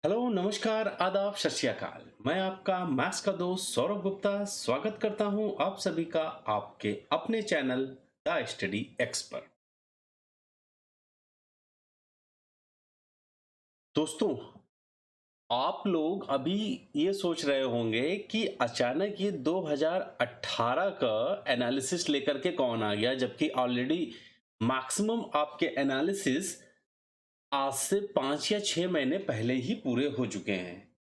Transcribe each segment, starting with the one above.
Hello, नमस्कार, आदाब, सत श्री अकाल। मैं आपका मैथ्स का दोस्त सौरभ गुप्ता स्वागत करता हूं आप सभी का आपके अपने चैनल द स्टडी एक्सपर्ट। दोस्तों, आप लोग अभी ये सोच रहे होंगे कि अचानक ये 2018 का एनालिसिस लेकर के कौन आ गया, जबकि ऑलरेडी मैक्सिमम आपके एनालिसिस आज से 5 या 6 महीने पहले ही पूरे हो चुके हैं।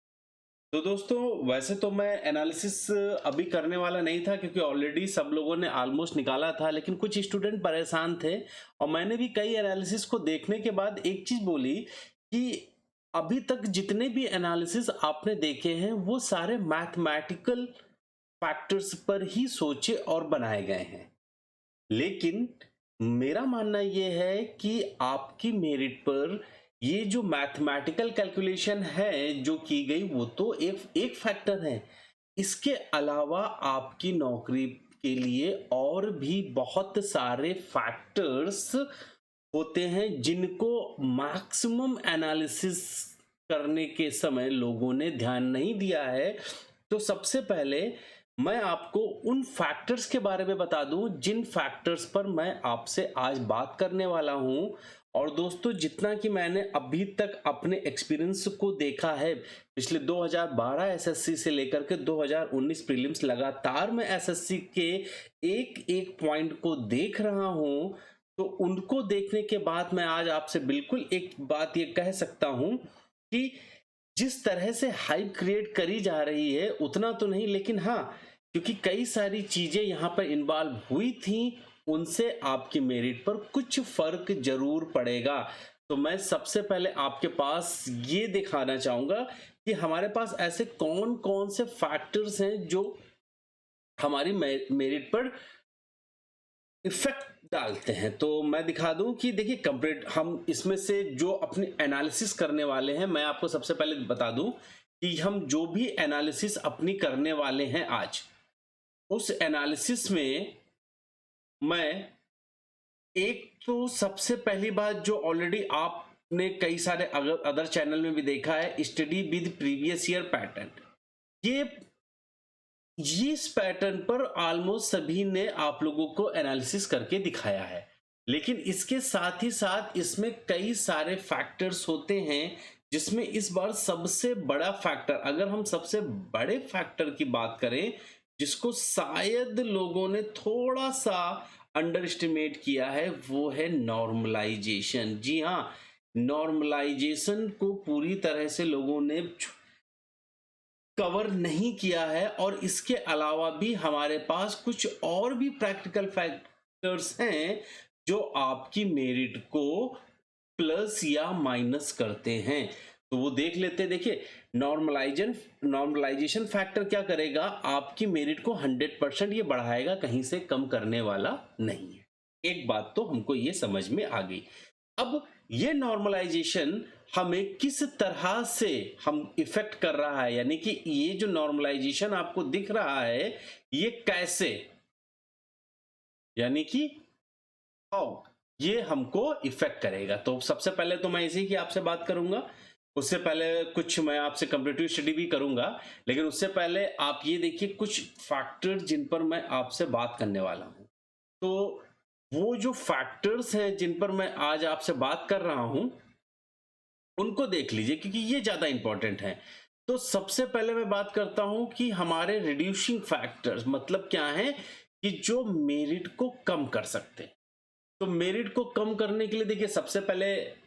तो दोस्तों, वैसे तो मैं एनालिसिस अभी करने वाला नहीं था, क्योंकि ऑलरेडी सब लोगों ने ऑलमोस्ट निकाला था, लेकिन कुछ स्टूडेंट परेशान थे और मैंने भी कई एनालिसिस को देखने के बाद एक चीज बोली कि अभी तक जितने भी एनालिसिस आपने देखे हैं वो सारे मैथमेटिकल फैक्टर्स पर ही सोचे और बनाए गए हैं। लेकिन मेरा मानना यह है कि आपकी मेरिट पर ये जो मैथमेटिकल कैलकुलेशन है जो की गई वो तो एक फैक्टर है। इसके अलावा आपकी नौकरी के लिए और भी बहुत सारे फैक्टर्स होते हैं जिनको मैक्सिमम एनालिसिस करने के समय लोगों ने ध्यान नहीं दिया है। तो सबसे पहले मैं आपको उन फैक्टर्स के बारे में बता दूं जिन फैक्टर्स पर मैं आपसे आज बात करने वाला हूं। और दोस्तों, जितना कि मैंने अभी तक अपने एक्सपीरियंस को देखा है, पिछले 2012 एसएससी से लेकर के 2019 प्रीलिम्स, लगातार मैं एसएससी के एक एक पॉइंट को देख रहा हूं। तो उनको देखने के बाद मैं आज आपसे बिल्कुल एक बात ये कह सकता हूं कि जिस तरह से हाइप क्रिएट करी जा रही है उतना तो नहीं, लेकिन हाँ, क्योंकि कई सारी चीजें यहां पर इन्वॉल्व हुई थी, उनसे आपकी मेरिट पर कुछ फर्क जरूर पड़ेगा। तो मैं सबसे पहले आपके पास ये दिखाना चाहूंगा कि हमारे पास ऐसे कौन कौन से फैक्टर्स हैं जो हमारी मेरिट पर इफेक्ट डालते हैं। तो मैं दिखा दूं कि देखिए, कंप्लीट हम इसमें से जो अपनी एनालिसिस करने वाले हैं, मैं आपको सबसे पहले बता दूं कि हम जो भी एनालिसिस अपनी करने वाले हैं आज, उस एनालिसिस में मैं एक तो सबसे पहली बात जो ऑलरेडी आपने कई सारे अदर चैनल में भी देखा है, study with previous year pattern. ये इस पैटर्न पर ऑलमोस्ट सभी ने आप लोगों को एनालिसिस करके दिखाया है, लेकिन इसके साथ ही साथ इसमें कई सारे फैक्टर्स होते हैं, जिसमें इस बार सबसे बड़ा फैक्टर, अगर हम सबसे बड़े फैक्टर की बात करें जिसको शायद लोगों ने थोड़ा सा अंडर एस्टिमेट किया है, वो है नॉर्मलाइजेशन। जी हाँ, नॉर्मलाइजेशन को पूरी तरह से लोगों ने कवर नहीं किया है। और इसके अलावा भी हमारे पास कुछ और भी प्रैक्टिकल फैक्टर्स हैं जो आपकी मेरिट को प्लस या माइनस करते हैं। तो वो देख लेते हैं। देखिए, नॉर्मलाइजेशन फैक्टर क्या करेगा, आपकी मेरिट को 100% ये बढ़ाएगा, कहीं से कम करने वाला नहीं है। एक बात तो हमको ये समझ में आ गई। अब ये नॉर्मलाइजेशन हमें किस तरह से हम इफेक्ट कर रहा है, यानी कि ये जो नॉर्मलाइजेशन आपको दिख रहा है ये कैसे, यानी कि हाउ ये हमको इफेक्ट करेगा। तो सबसे पहले तो मैं इसी की आपसे बात करूंगा। उससे पहले कुछ मैं आपसे कंपैरेटिव स्टडी भी करूंगा, लेकिन उससे पहले आप ये देखिए कुछ फैक्टर जिन पर मैं आपसे बात करने वाला हूं। तो वो जो फैक्टर्स हैं जिन पर मैं आज आपसे बात कर रहा हूं, उनको देख लीजिए, क्योंकि ये ज्यादा इंपॉर्टेंट है। तो सबसे पहले मैं बात करता हूं कि हमारे रिड्यूसिंग फैक्टर्स मतलब क्या है, कि जो मेरिट को कम कर सकते हैं। तो मेरिट को कम करने के लिए देखिए, सबसे पहले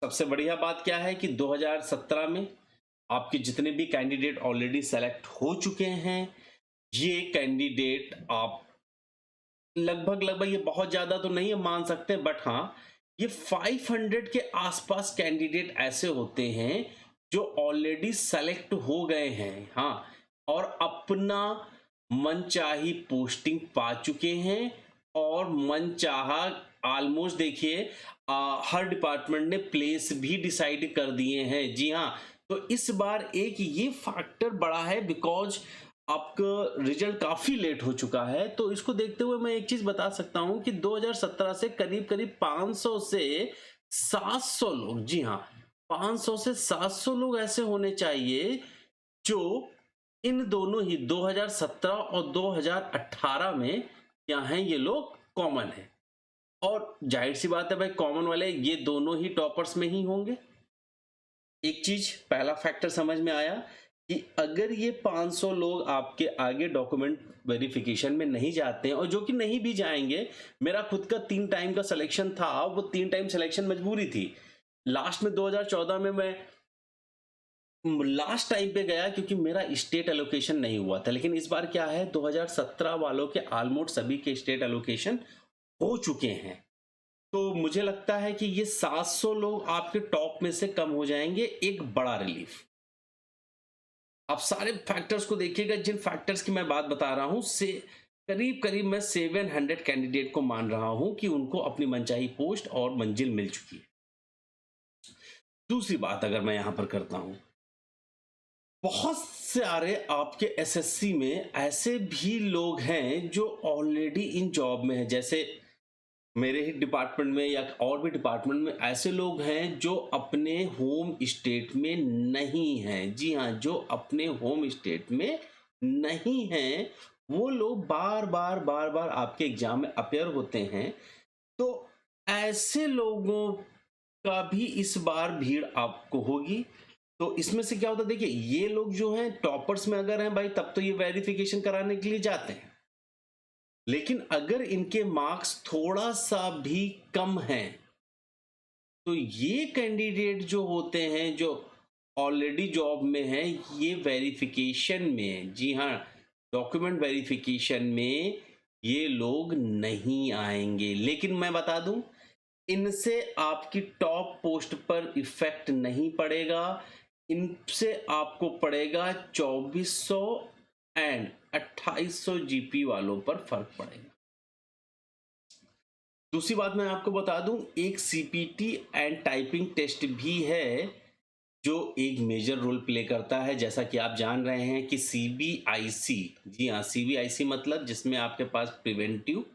सबसे बढ़िया बात क्या है कि 2017 में आपके जितने भी कैंडिडेट ऑलरेडी सेलेक्ट हो चुके हैं, ये कैंडिडेट आप लगभग लगभग, ये बहुत ज्यादा तो नहीं मान सकते, बट हाँ, ये 500 के आसपास कैंडिडेट ऐसे होते हैं जो ऑलरेडी सेलेक्ट हो गए हैं, हाँ, और अपना मनचाही पोस्टिंग पा चुके हैं। और मनचाहा ऑलमोस्ट देखिए, हर डिपार्टमेंट ने प्लेस भी डिसाइड कर दिए हैं। जी हाँ, तो इस बार एक ये फैक्टर बड़ा है, बिकॉज आपका रिजल्ट काफी लेट हो चुका है। तो इसको देखते हुए मैं एक चीज बता सकता हूं कि 2017 से करीब करीब 500 से 700 लोग, जी हाँ, 500 से 700 लोग ऐसे होने चाहिए जो इन दोनों ही 2017 और 2018 में क्या हैं, ये लोग कॉमन है। और जाहिर सी बात है भाई, कॉमन वाले ये दोनों ही टॉपर्स में ही होंगे। एक चीज, पहला फैक्टर समझ में आया कि अगर ये 500 लोग आपके आगे डॉक्यूमेंट वेरिफिकेशन में नहीं जाते हैं, और जो कि नहीं भी जाएंगे, मेरा खुद का 3 टाइम का सिलेक्शन था, वो 3 टाइम सिलेक्शन मजबूरी थी। लास्ट में 2014 में मैं लास्ट टाइम पे गया क्योंकि मेरा स्टेट एलोकेशन नहीं हुआ था। लेकिन इस बार क्या है, 2017 वालों के ऑलमोस्ट सभी के स्टेट एलोकेशन हो चुके हैं। तो मुझे लगता है कि ये 700 लोग आपके टॉप में से कम हो जाएंगे, एक बड़ा रिलीफ। आप सारे फैक्टर्स को देखिएगा, जिन फैक्टर्स की मैं बात बता रहा हूं, से करीब करीब मैं 700 कैंडिडेट को मान रहा हूं कि उनको अपनी मनचाही पोस्ट और मंजिल मिल चुकी है। दूसरी बात अगर मैं यहां पर करता हूं, बहुत सारे आपके एसएससी में ऐसे भी लोग हैं जो ऑलरेडी इन जॉब में हैं। जैसे मेरे ही डिपार्टमेंट में या और भी डिपार्टमेंट में ऐसे लोग हैं जो अपने होम स्टेट में नहीं हैं। जी हाँ, जो अपने होम स्टेट में नहीं हैं, वो लोग बार बार बार बार आपके एग्जाम में अपेयर होते हैं। तो ऐसे लोगों का भी इस बार भीड़ आपको होगी। तो इसमें से क्या होता है, देखिए, ये लोग जो हैं टॉपर्स में अगर हैं भाई, तब तो ये वेरिफिकेशन कराने के लिए जाते हैं। लेकिन अगर इनके मार्क्स थोड़ा सा भी कम हैं, तो ये कैंडिडेट जो होते हैं, जो ऑलरेडी जॉब में हैं, ये वेरिफिकेशन में, जी हाँ, डॉक्यूमेंट वेरिफिकेशन में ये लोग नहीं आएंगे। लेकिन मैं बता दूं, इनसे आपकी टॉप पोस्ट पर इफेक्ट नहीं पड़ेगा। इनसे आपको पड़ेगा 2400 एंड 2800 जीपी वालों पर फर्क पड़ेगा। दूसरी बात मैं आपको बता दूं, एक सीपीटी एंड टाइपिंग टेस्ट भी है जो एक मेजर रोल प्ले करता है। जैसा कि आप जान रहे हैं कि सीबीआईसी, जी हाँ, सीबीआईसी मतलब जिसमें आपके पास preventive,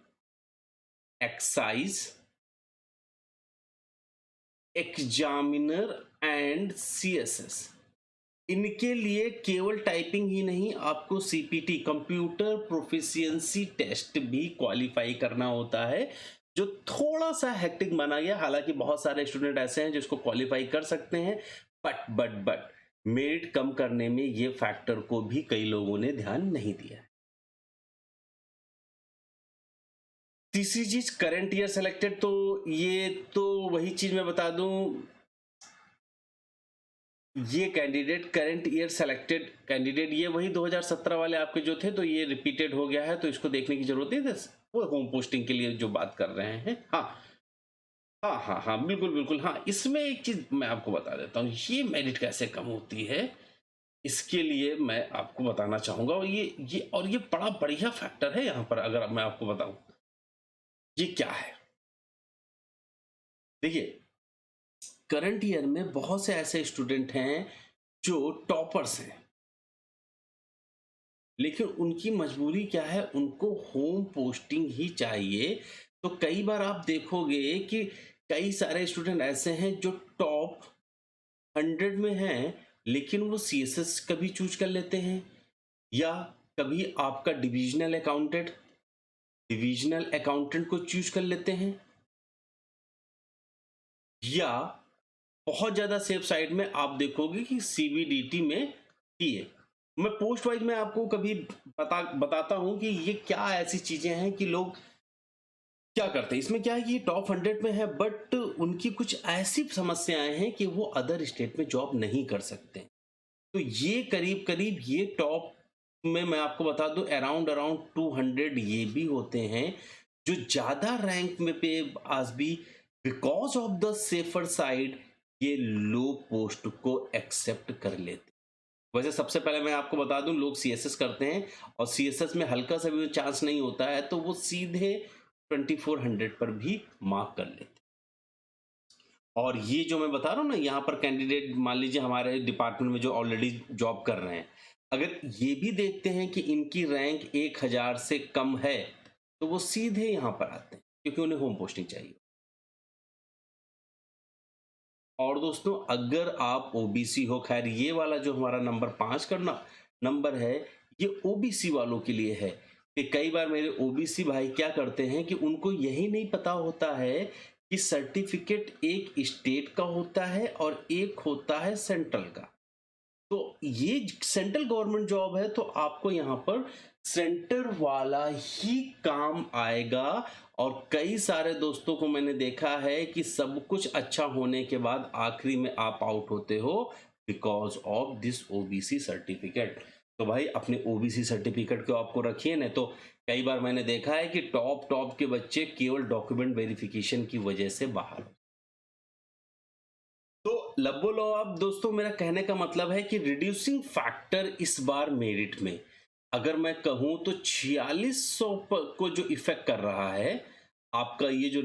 excise, examiner and CSS, इनके लिए केवल टाइपिंग ही नहीं, आपको सीपीटी, कंप्यूटर प्रोफिशिएंसी टेस्ट भी क्वालिफाई करना होता है, जो थोड़ा सा हेक्टिक माना गया। हालांकि बहुत सारे स्टूडेंट ऐसे हैं जिसको क्वालिफाई कर सकते हैं, बट मेरिट कम करने में ये फैक्टर को भी कई लोगों ने ध्यान नहीं दिया। तीसरी चीज, करंट ईयर सेलेक्टेड। तो ये तो वही चीज मैं बता दूं, ये candidate current year selected candidate, ये वही 2017 वाले आपके जो थे, तो ये रिपीटेड हो गया है, तो इसको देखने की जरूरत नहीं। वो होम पोस्टिंग के लिए जो बात कर रहे हैं। हाँ हाँ हाँ हाँ, बिल्कुल बिल्कुल। हाँ, इसमें एक चीज मैं आपको बता देता हूँ, ये मेरिट कैसे कम होती है, इसके लिए मैं आपको बताना चाहूंगा। और ये बड़ा बढ़िया फैक्टर है यहाँ पर, अगर मैं आपको बताऊं ये क्या है। देखिए, करंट ईयर में बहुत से ऐसे स्टूडेंट हैं जो टॉपर्स हैं, लेकिन उनकी मजबूरी क्या है, उनको होम पोस्टिंग ही चाहिए। तो कई बार आप देखोगे कि कई सारे स्टूडेंट ऐसे हैं जो टॉप 100 में हैं, लेकिन वो सीएसएस कभी चूज कर लेते हैं, या कभी आपका डिविजनल अकाउंटेंट को चूज कर लेते हैं, या बहुत ज्यादा सेफ साइड में आप देखोगे कि सीबीडीटी में टीए। मैं पोस्ट वाइज में आपको कभी बताता हूं कि ये क्या ऐसी चीजें हैं कि लोग क्या करते हैं। इसमें क्या है कि ये टॉप 100 में है, बट उनकी कुछ ऐसी समस्याएं हैं कि वो अदर स्टेट में जॉब नहीं कर सकते। तो ये करीब करीब ये टॉप में मैं आपको बता दूं, अराउंड अराउंड 200 ये भी होते हैं जो ज्यादा रैंक में पे आज भी, because of the safer side, ये लो पोस्ट को एक्सेप्ट कर लेते। वैसे सबसे पहले मैं आपको बता दूं, लोग सीएसएस करते हैं, और सीएसएस में हल्का सा भी चांस नहीं होता है तो वो सीधे 2400 पर भी मार्क कर लेते। और ये जो मैं बता रहा हूँ ना, यहाँ पर कैंडिडेट मान लीजिए हमारे डिपार्टमेंट में जो ऑलरेडी जॉब कर रहे हैं, अगर ये भी देखते हैं कि इनकी रैंक 1000 से कम है, तो वो सीधे यहाँ पर आते हैं क्योंकि उन्हें होम पोस्टिंग चाहिए। और दोस्तों अगर आप ओबीसी हो, खैर ये वाला जो हमारा नंबर 5 का नंबर है, ये ओबीसी वालों के लिए है कि कई बार मेरे ओबीसी भाई क्या करते हैं कि उनको यही नहीं पता होता है कि सर्टिफिकेट एक स्टेट का होता है और एक होता है सेंट्रल का। तो ये सेंट्रल गवर्नमेंट जॉब है तो आपको यहाँ पर सेंटर वाला ही काम आएगा। और कई सारे दोस्तों को मैंने देखा है कि सब कुछ अच्छा होने के बाद आखिरी में आप आउट होते हो because of this OBC certificate. तो भाई अपने ओबीसी सर्टिफिकेट को आपको रखिए ना। तो कई बार मैंने देखा है कि टॉप के बच्चे केवल डॉक्यूमेंट वेरिफिकेशन की वजह से बाहर। तो लब्बो लो, अब दोस्तों मेरा कहने का मतलब है कि रिड्यूसिंग फैक्टर इस बार मेरिट में अगर मैं कहूं तो 4600 को जो इफेक्ट कर रहा है आपका ये जो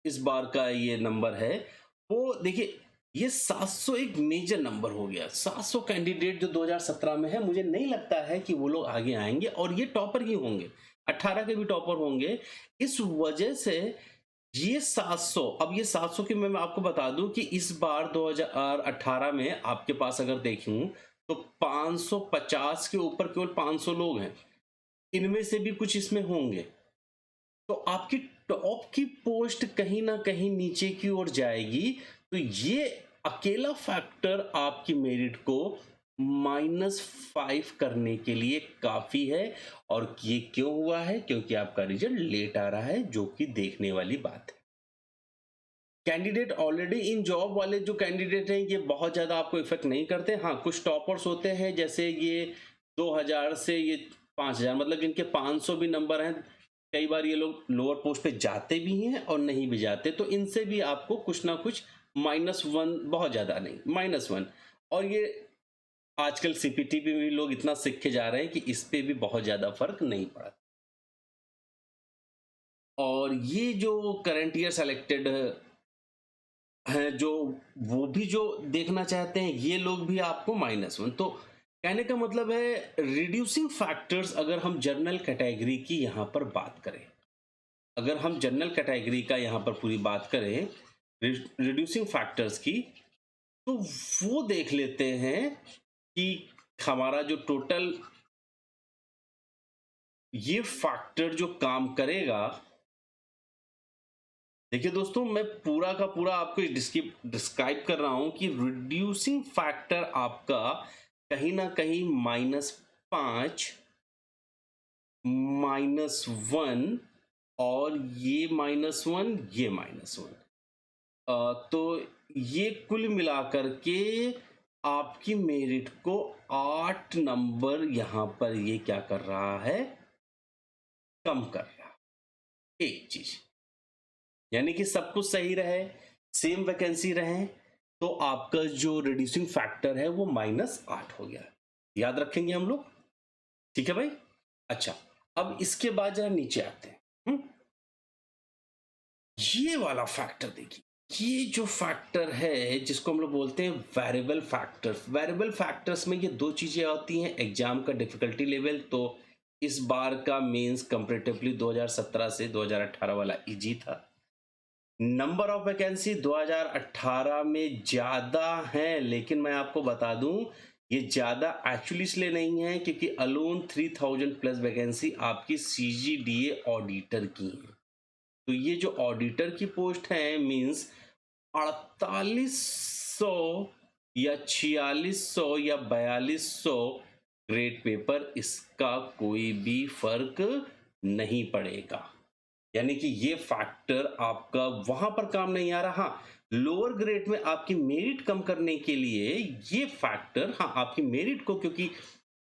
इस बार का ये नंबर है, वो देखिए ये 700 एक मेजर नंबर हो गया। 700 कैंडिडेट जो 2017 में है, मुझे नहीं लगता है कि वो लोग आगे आएंगे और ये टॉपर ही होंगे, 18 के भी टॉपर होंगे। इस वजह से ये 700, अब ये 700 की मैं आपको बता दूं कि इस बार 2018 में आपके पास अगर देखूं तो 550 के ऊपर केवल 500 लोग हैं, इनमें से भी कुछ इसमें होंगे। तो आपकी टॉप की पोस्ट कहीं ना कहीं नीचे की ओर जाएगी। तो ये अकेला फैक्टर आपकी मेरिट को -5 करने के लिए काफी है। और ये क्यों हुआ है? क्योंकि आपका रिजल्ट लेट आ रहा है, जो कि देखने वाली बात है। कैंडिडेट ऑलरेडी इन जॉब वाले जो कैंडिडेट हैं ये बहुत ज्यादा आपको इफेक्ट नहीं करते। हाँ, कुछ टॉपर्स होते हैं जैसे ये 2000 से ये 5000, मतलब जिनके 500 भी नंबर हैं, कई बार ये लोग लोअर पोस्ट पे जाते भी हैं और नहीं भी जाते, तो इनसे भी आपको कुछ ना कुछ -1, बहुत ज्यादा नहीं, -1। और ये आजकल सीपीटी पे भी लोग इतना सीख के जा रहे हैं कि इस पे भी बहुत ज्यादा फर्क नहीं पड़ा। और ये जो करंट ईयर सेलेक्टेड हैं, जो वो भी जो देखना चाहते हैं, ये लोग भी आपको -1। तो कहने का मतलब है रिड्यूसिंग फैक्टर्स, अगर हम जनरल कैटेगरी की यहां पर बात करें, अगर हम जनरल कैटेगरी का यहां पर पूरी बात करें रिड्यूसिंग फैक्टर्स की, तो वो देख लेते हैं कि हमारा जो टोटल ये फैक्टर जो काम करेगा। देखिए दोस्तों, मैं पूरा का पूरा आपको डिस्क्राइब कर रहा हूं कि रिड्यूसिंग फैक्टर आपका कहीं ना कहीं -5, -1, और ये -1, ये -1, तो ये कुल मिलाकर के आपकी मेरिट को 8 नंबर यहां पर ये क्या कर रहा है, कम कर रहा है। एक चीज यानी कि सब कुछ सही रहे, सेम वैकेंसी रहे, तो आपका जो रिड्यूसिंग फैक्टर है वो -8 हो गया। याद रखेंगे हम लोग, ठीक है भाई। अच्छा, अब इसके बाद जरा नीचे आते हैं। ये वाला फैक्टर देखिए, ये जो फैक्टर है जिसको हम लोग बोलते हैं वेरिएबल फैक्टर्स। वेरिएबल फैक्टर्स में ये दो चीजें आती हैं, एग्जाम का डिफिकल्टी लेवल। तो इस बार का मेंस कंपैरेटिवली 2017 से 2018 वाला इजी था। नंबर ऑफ वैकेंसी 2018 में ज्यादा है, लेकिन मैं आपको बता दूं ये ज्यादा एक्चुअली इसलिए नहीं है क्योंकि अलोन 3000 प्लस वैकेंसी आपकी सीजीडीए ऑडिटर की है। तो ये जो ऑडिटर की पोस्ट है मींस 4800 या 4600 या 4200 ग्रेड पेपर, इसका कोई भी फर्क नहीं पड़ेगा। यानी कि ये फैक्टर आपका वहां पर काम नहीं आ रहा। हाँ, लोअर ग्रेड में आपकी मेरिट कम करने के लिए ये फैक्टर, हाँ आपकी मेरिट को, क्योंकि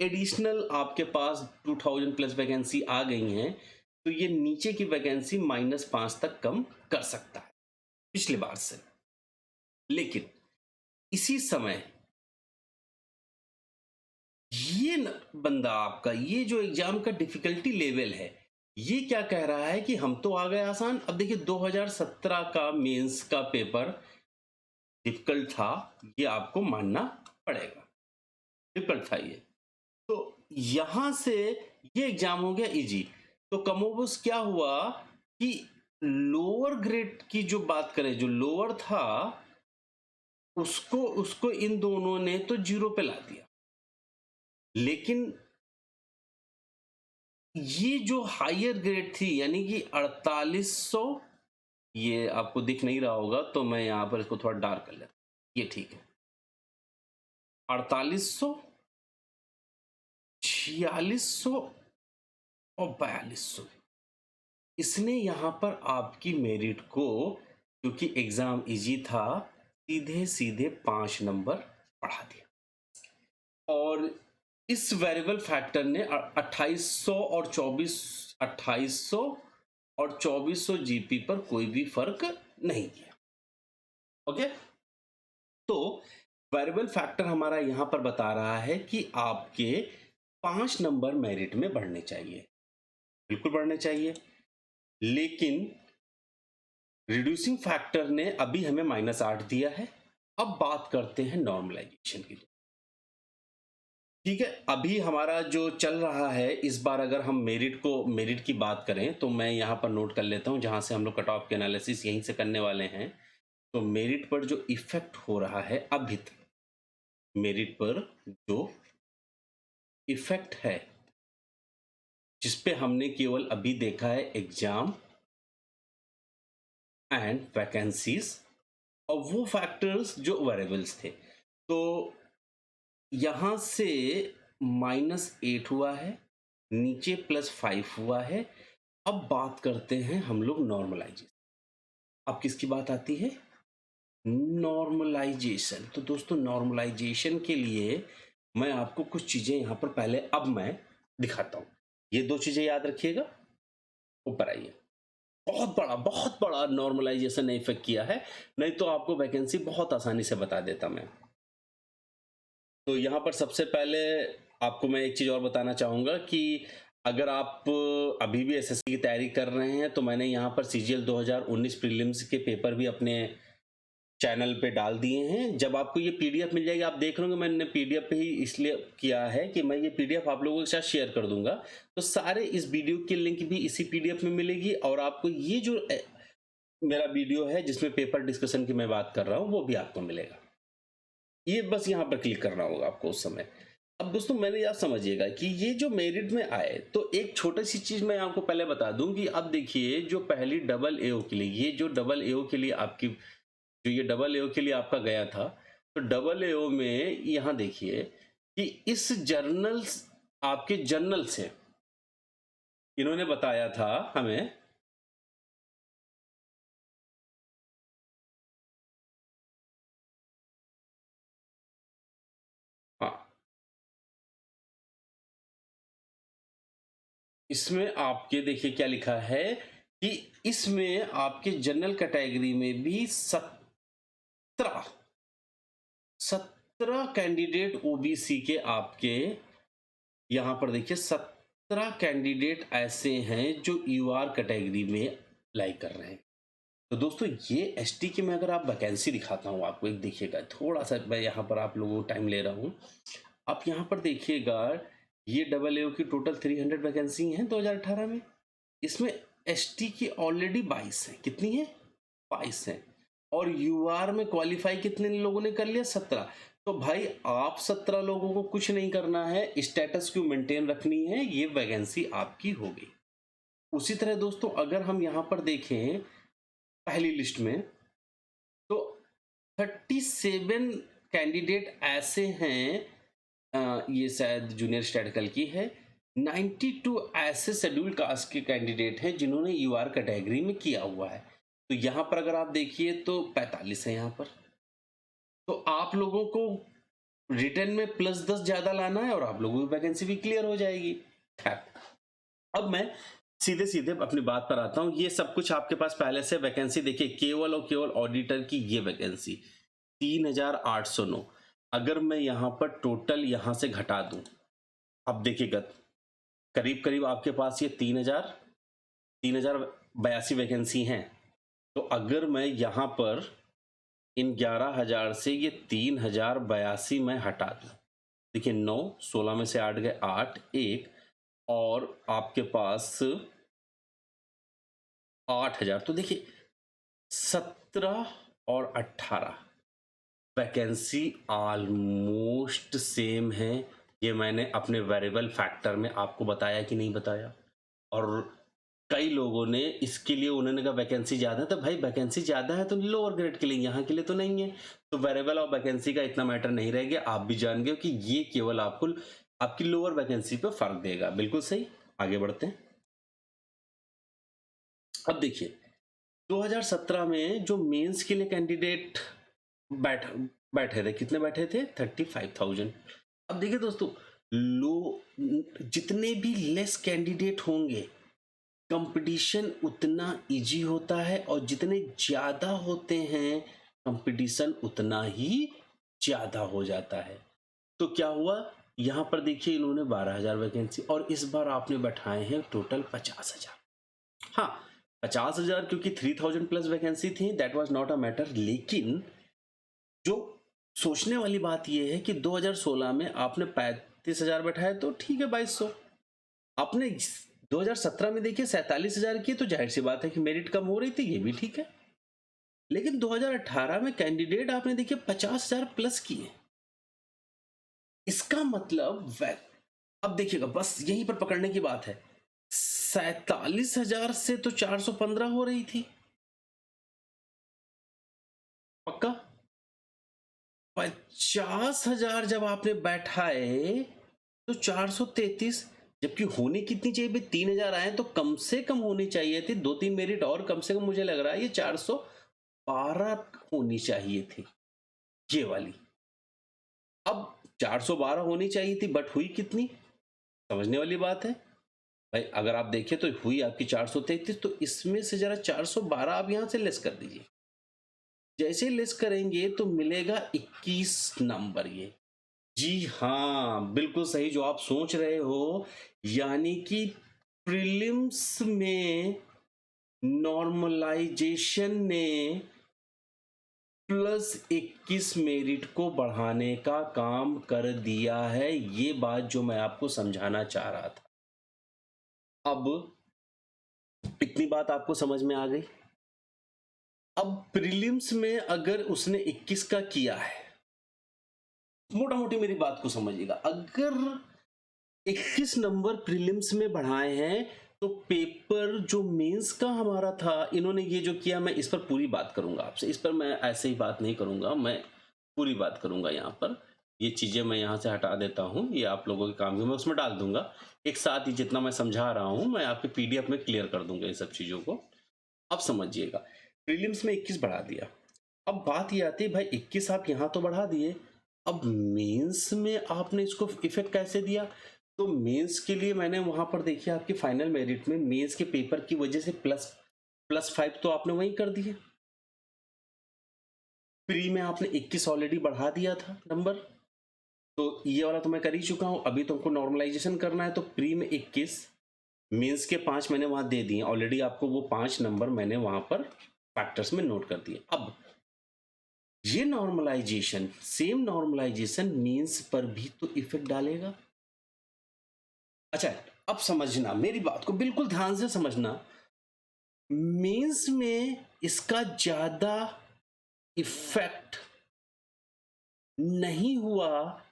एडिशनल आपके पास 2000 प्लस वैकेंसी आ गई हैं, तो ये नीचे की वैकेंसी -5 तक कम कर सकता है पिछले बार से। लेकिन इसी समय ये बंदा आपका ये जो एग्जाम का डिफिकल्टी लेवल है, ये क्या कह रहा है कि हम तो आ गए आसान। अब देखिए 2017 का मेंस का पेपर डिफिकल्ट था, ये आपको मानना पड़ेगा, डिफिकल्ट था ये। तो यहां से ये एग्जाम हो गया इजी। तो कमोबस क्या हुआ कि लोअर ग्रेड की जो बात करें, जो लोअर था उसको उसको इन दोनों ने तो 0 पे ला दिया, लेकिन ये जो हायर ग्रेड थी यानी कि 4800, ये आपको दिख नहीं रहा होगा तो मैं यहां पर इसको थोड़ा डार्क कर लेता, ये ठीक है, 4800, 4600 और 4200, इसने यहां पर आपकी मेरिट को, क्योंकि एग्जाम इजी था, सीधे सीधे 5 नंबर बढ़ा दिया। और इस वेरिएबल फैक्टर ने 2800 और 2800 और 2400 जीपी पर कोई भी फर्क नहीं किया। ओके, तो वेरिएबल फैक्टर हमारा यहां पर बता रहा है कि आपके 5 नंबर मेरिट में बढ़ने चाहिए, बिल्कुल बढ़ने चाहिए, लेकिन रिड्यूसिंग फैक्टर ने अभी हमें -8 दिया है। अब बात करते हैं नॉर्मलाइजेशन की। ठीक है, अभी हमारा जो चल रहा है, इस बार अगर हम मेरिट की बात करें तो मैं यहां पर नोट कर लेता हूं, जहां से हम लोग कट ऑफ के एनालिसिस यहीं से करने वाले हैं। तो मेरिट पर जो इफेक्ट हो रहा है अभी तक, मेरिट पर जो इफेक्ट है, जिसपे हमने केवल अभी देखा है एग्जाम एंड वैकेंसीज, और वो फैक्टर्स जो वेरिएबल्स थे, तो यहां से -8 हुआ है, नीचे +5 हुआ है। अब बात करते हैं हम लोग नॉर्मलाइजेशन। अब किसकी बात आती है? नॉर्मलाइजेशन। तो दोस्तों, नॉर्मलाइजेशन के लिए मैं आपको कुछ चीजें यहां पर पहले अब मैं दिखाता हूं। ये 2 चीजें याद रखिएगा। ऊपर आइए, बहुत बड़ा नॉर्मलाइजेशन ने इफेक्ट किया है, नहीं तो आपको वैकेंसी बहुत आसानी से बता देता मैं। तो यहाँ पर सबसे पहले आपको मैं एक चीज़ और बताना चाहूँगा कि अगर आप अभी भी एसएससी की तैयारी कर रहे हैं, तो मैंने यहाँ पर सीजीएल 2019 प्रीलिम्स के पेपर भी अपने चैनल पे डाल दिए हैं। जब आपको ये पीडीएफ मिल जाएगी, आप देख रहे होंगे मैंने पीडीएफ पे ही इसलिए किया है कि मैं ये पीडीएफ आप लोगों के साथ शेयर कर दूंगा, तो सारे इस वीडियो की लिंक भी इसी पीडीएफ में मिलेगी, और आपको ये जो मेरा वीडियो है जिसमें पेपर डिस्कशन की मैं बात कर रहा हूँ, वो भी आपको मिलेगा। ये बस यहाँ पर क्लिक करना होगा आपको उस समय। अब दोस्तों, मैंने आप समझिएगा कि ये जो मेरिट में आए, तो एक छोटी सी चीज मैं आपको पहले बता दूं कि अब देखिए, जो पहली डबल एओ के लिए, ये जो डबल एओ के लिए आपकी, जो ये डबल एओ के लिए आपका गया था, तो डबल एओ में यहाँ देखिए कि इस जर्नल्स, आपके जर्नल से इन्होंने बताया था हमें, हाँ, इसमें आपके देखिए क्या लिखा है कि इसमें आपके जनरल कैटेगरी में भी 17 कैंडिडेट ओबीसी के आपके यहां पर देखिए, 17 कैंडिडेट ऐसे हैं जो यूआर कैटेगरी में लाइक कर रहे हैं। तो दोस्तों, ये एसटी की मैं अगर आप वैकेंसी दिखाता हूं आपको, एक देखिएगा, थोड़ा सा मैं यहां पर आप लोगों को टाइम ले रहा हूं। आप यहां पर देखिएगा, ये डबल एओ की टोटल 300 वैकेंसी हैं 2018 में। इसमें एसटी की ऑलरेडी 22 है, कितनी है? 22 है। और यूआर में क्वालिफाई कितने लोगों ने कर लिया? 17। तो भाई, आप 17 लोगों को कुछ नहीं करना है, स्टेटस क्यू मेंटेन रखनी है, ये वैकेंसी आपकी हो गई। उसी तरह दोस्तों, अगर हम यहां पर देखें पहली लिस्ट में, तो 37 कैंडिडेट ऐसे हैं, ये शायद जूनियर स्टैटिकल की है। 92 ऐसे शेड्यूल्ड कास्ट के कैंडिडेट हैं जिन्होंने यूआर कैटेगरी में किया हुआ है। तो यहां पर अगर आप देखिए तो 45 है यहां पर। तो आप लोगों को रिटर्न में +10 ज्यादा लाना है और आप लोगों की वैकेंसी भी क्लियर हो जाएगी। खैर, अब मैं सीधे सीधे अपनी बात पर आता हूं। ये सब कुछ आपके पास पहले से वैकेंसी देखिए, केवल और केवल ऑडिटर की ये वैकेंसी 3809। अगर मैं यहां पर टोटल यहां से घटा दूं, अब देखिएगा, करीब करीब आपके पास ये 3082 वैकेंसी हैं। तो अगर मैं यहां पर इन 11,000 से ये 3082 मैं हटा दूं, देखिए 9, 16 में से 8 गए, 8, 1, और आपके पास 8,000, तो देखिए 17 और 18 वैकेंसी ऑलमोस्ट सेम है। ये मैंने अपने वेरिएबल फैक्टर में आपको बताया कि नहीं बताया। और कई लोगों ने इसके लिए उन्होंने कहा वैकेंसी ज़्यादा है, तो भाई वैकेंसी ज़्यादा है तो लोअर ग्रेड के लिए, यहाँ के लिए तो नहीं है। तो वेरिएबल और वैकेंसी का इतना मैटर नहीं रह गया। आप भी जान गए कि ये केवल आपको आपकी लोअर वैकेंसी पे फर्क देगा। बिल्कुल सही। आगे बढ़ते हैं। अब देखिए 2017 में जो मेंस के लिए कैंडिडेट बैठे थे, कितने बैठे थे? 35,000। अब देखिए दोस्तों, लो जितने भी लेस कैंडिडेट होंगे कंपटीशन उतना इजी होता है, और जितने ज्यादा होते हैं कंपटीशन उतना ही ज्यादा हो जाता है। तो क्या हुआ, यहां पर देखिए इन्होंने 12,000 वैकेंसी, और इस बार आपने बैठाए हैं टोटल 50,000। हाँ, 50,000 क्योंकि 3,000 प्लस वैकेंसी थी, that was not a matter. लेकिन जो सोचने वाली बात यह है कि 2016 में आपने 35,000 बैठाए तो ठीक है 2,200। आपने 2017 में देखिए 47,000 की, तो जाहिर सी बात है कि मेरिट कम हो रही थी, ये भी ठीक है। लेकिन 2018 में कैंडिडेट आपने देखिए 50,000 प्लस किए। इसका मतलब अब देखिएगा, बस यहीं पर पकड़ने की बात है। 47,000 से तो 415 हो रही थी, पक्का। 50,000 जब आपने बैठाए तो 433, जबकि होनी कितनी चाहिए भाई? 3,000 आए तो कम से कम होनी चाहिए थी 2-3 मेरिट और कम से कम। मुझे लग रहा है ये 412 होनी चाहिए थी, ये वाली। अब 412 होनी चाहिए थी, बट हुई कितनी? समझने वाली बात है भाई। अगर आप देखें तो हुई आपकी 433, तो इसमें से जरा 412 आप यहां से लेस कर दीजिए। जैसे लेस करेंगे तो मिलेगा 21 नंबर। ये जी हाँ, बिल्कुल सही जो आप सोच रहे हो। यानी कि प्रीलिम्स में नॉर्मलाइजेशन ने +21 मेरिट को बढ़ाने का काम कर दिया है। ये बात जो मैं आपको समझाना चाह रहा था। अब इतनी बात आपको समझ में आ गई। अब प्रीलिम्स में अगर उसने 21 का किया है, मोटा मोटी मेरी बात को समझिएगा, अगर 21 नंबर प्रीलिम्स में बढ़ाए हैं तो पेपर जो मेंस का हमारा था, इन्होंने ये जो किया, मैं इस पर पूरी बात करूंगा आपसे। इस पर मैं ऐसे ही बात नहीं करूंगा, मैं पूरी बात करूंगा। यहाँ पर ये चीजें मैं यहाँ से हटा देता हूँ, ये आप लोगों के काम की मैं उसमें डाल दूंगा। एक साथ ही जितना मैं समझा रहा हूँ मैं आपके PDF में क्लियर कर दूंगा ये सब चीजों को। अब समझिएगा, प्रीलिम्स में 21 बढ़ा दिया। अब बात ये आती है भाई 21 आप यहाँ तो बढ़ा दिए, अब मेंस में आपने इसको इफेक्ट कैसे दिया? तो मेंस के लिए मैंने वहां पर देखिए आपकी फाइनल मेरिट में मेंस के पेपर की वजह से +5 तो आपने वहीं कर दिए। प्री में आपने 21 ऑलरेडी बढ़ा दिया था नंबर, तो ये वाला तो मैं कर ही चुका हूं। अभी तुमको नॉर्मलाइजेशन करना है, तो प्री में 21, मेंस के 5 मैंने वहां दे दिए ऑलरेडी। आपको वो 5 नंबर मैंने वहां पर फैक्टर्स में नोट कर दिए। अब ये नॉर्मलाइजेशन, सेम नॉर्मलाइजेशन मीन्स पर भी तो इफेक्ट डालेगा। अच्छा, अब समझना मेरी बात को, बिल्कुल ध्यान से समझना। मीन्स में इसका ज्यादा इफेक्ट नहीं हुआ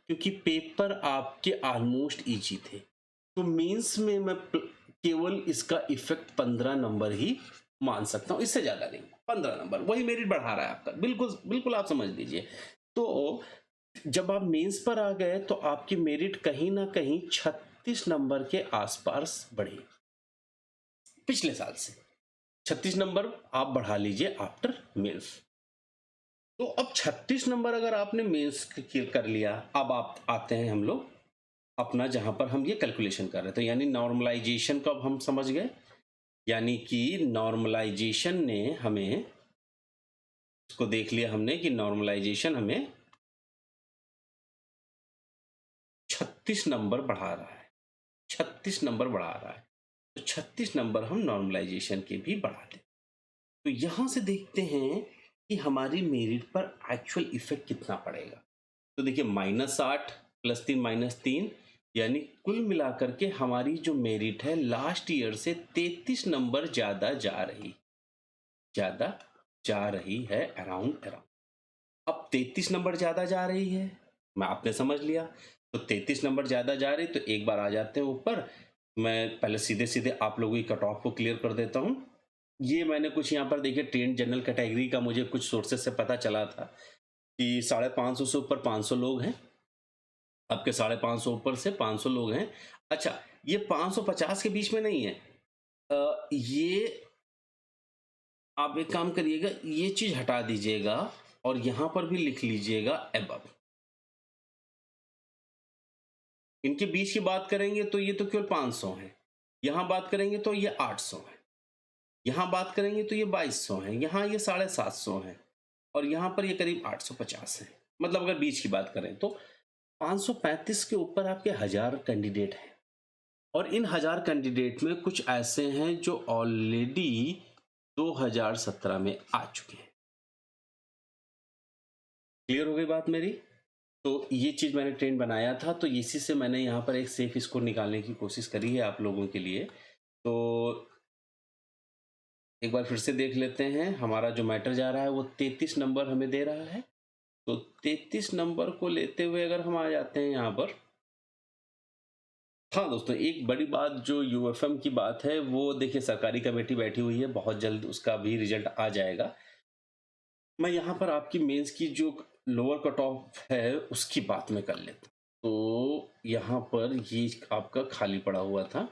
क्योंकि पेपर आपके ऑलमोस्ट इजी थे। तो मीन्स में मैं केवल इसका इफेक्ट 15 नंबर ही मान सकता हूं, इससे ज्यादा नहीं। 15 नंबर वही मेरिट बढ़ा रहा है आपका, बिल्कुल बिल्कुल आप समझ लीजिए। तो जब आप मेंस पर आ गए तो आपकी मेरिट कहीं ना कहीं 36 नंबर के आसपास बढ़ी पिछले साल से। 36 नंबर आप बढ़ा लीजिए आफ्टर मेंस। तो अब 36 नंबर अगर आपने मेंस कर लिया, अब आप आते हैं हम लोग अपना जहां पर हम ये कैलकुलेशन कर रहे थे, यानी नॉर्मलाइजेशन को अब हम समझ गए। यानी कि नॉर्मलाइजेशन ने हमें, इसको देख लिया हमने कि नॉर्मलाइजेशन हमें 36 नंबर बढ़ा रहा है। 36 नंबर बढ़ा रहा है, तो 36 नंबर हम नॉर्मलाइजेशन के भी बढ़ाते। तो यहां से देखते हैं कि हमारी मेरिट पर एक्चुअल इफेक्ट कितना पड़ेगा। तो देखिए -8 +3 -3, यानी कुल मिलाकर के हमारी जो मेरिट है लास्ट ईयर से 33 नंबर ज्यादा जा रही है अराउंड। अब 33 नंबर ज़्यादा जा रही है, मैं आपने समझ लिया। तो 33 नंबर ज़्यादा जा रही, तो एक बार आ जाते हैं ऊपर। मैं पहले सीधे-सीधे आप लोगों की कट ऑफ को क्लियर कर देता हूँ। ये मैंने कुछ यहाँ पर देखिए ट्रेंड जनरल कैटेगरी का मुझे कुछ सोर्सेज़ से पता चला था कि 550 से ऊपर 500 लोग हैं। आपके 550 ऊपर से 500 लोग हैं। अच्छा, ये 550 के बीच में नहीं है। ये आप एक काम करिएगा, ये चीज़ हटा दीजिएगा और यहाँ पर भी लिख लीजिएगा अबव। इनके बीच की बात करेंगे तो ये तो केवल 500 है। यहाँ बात करेंगे तो ये 800 है। यहाँ बात करेंगे तो ये 2200 है। यहाँ ये 750 है और यहाँ पर ये करीब 850 है। मतलब अगर बीच की बात करें तो 535 के ऊपर आपके 1000 कैंडिडेट हैं और इन 1000 कैंडिडेट में कुछ ऐसे हैं जो ऑलरेडी 2017 में आ चुके हैं। क्लियर हो गई बात मेरी? तो ये चीज़ मैंने ट्रेंड बनाया था, तो इसी से मैंने यहाँ पर एक सेफ स्कोर निकालने की कोशिश करी है आप लोगों के लिए। तो एक बार फिर से देख लेते हैं, हमारा जो मैटर जा रहा है वो 33 नंबर हमें दे रहा है। तो 33 नंबर को लेते हुए अगर हम आ जाते हैं यहाँ पर, हाँ दोस्तों, एक बड़ी बात जो यूएफएम की बात है वो देखिए सरकारी कमेटी बैठी हुई है, बहुत जल्द उसका भी रिजल्ट आ जाएगा। मैं यहाँ पर आपकी मेंस की जो लोअर कट ऑफ है उसकी बात में कर लेता हूँ। तो यहाँ पर ये आपका खाली पड़ा हुआ था।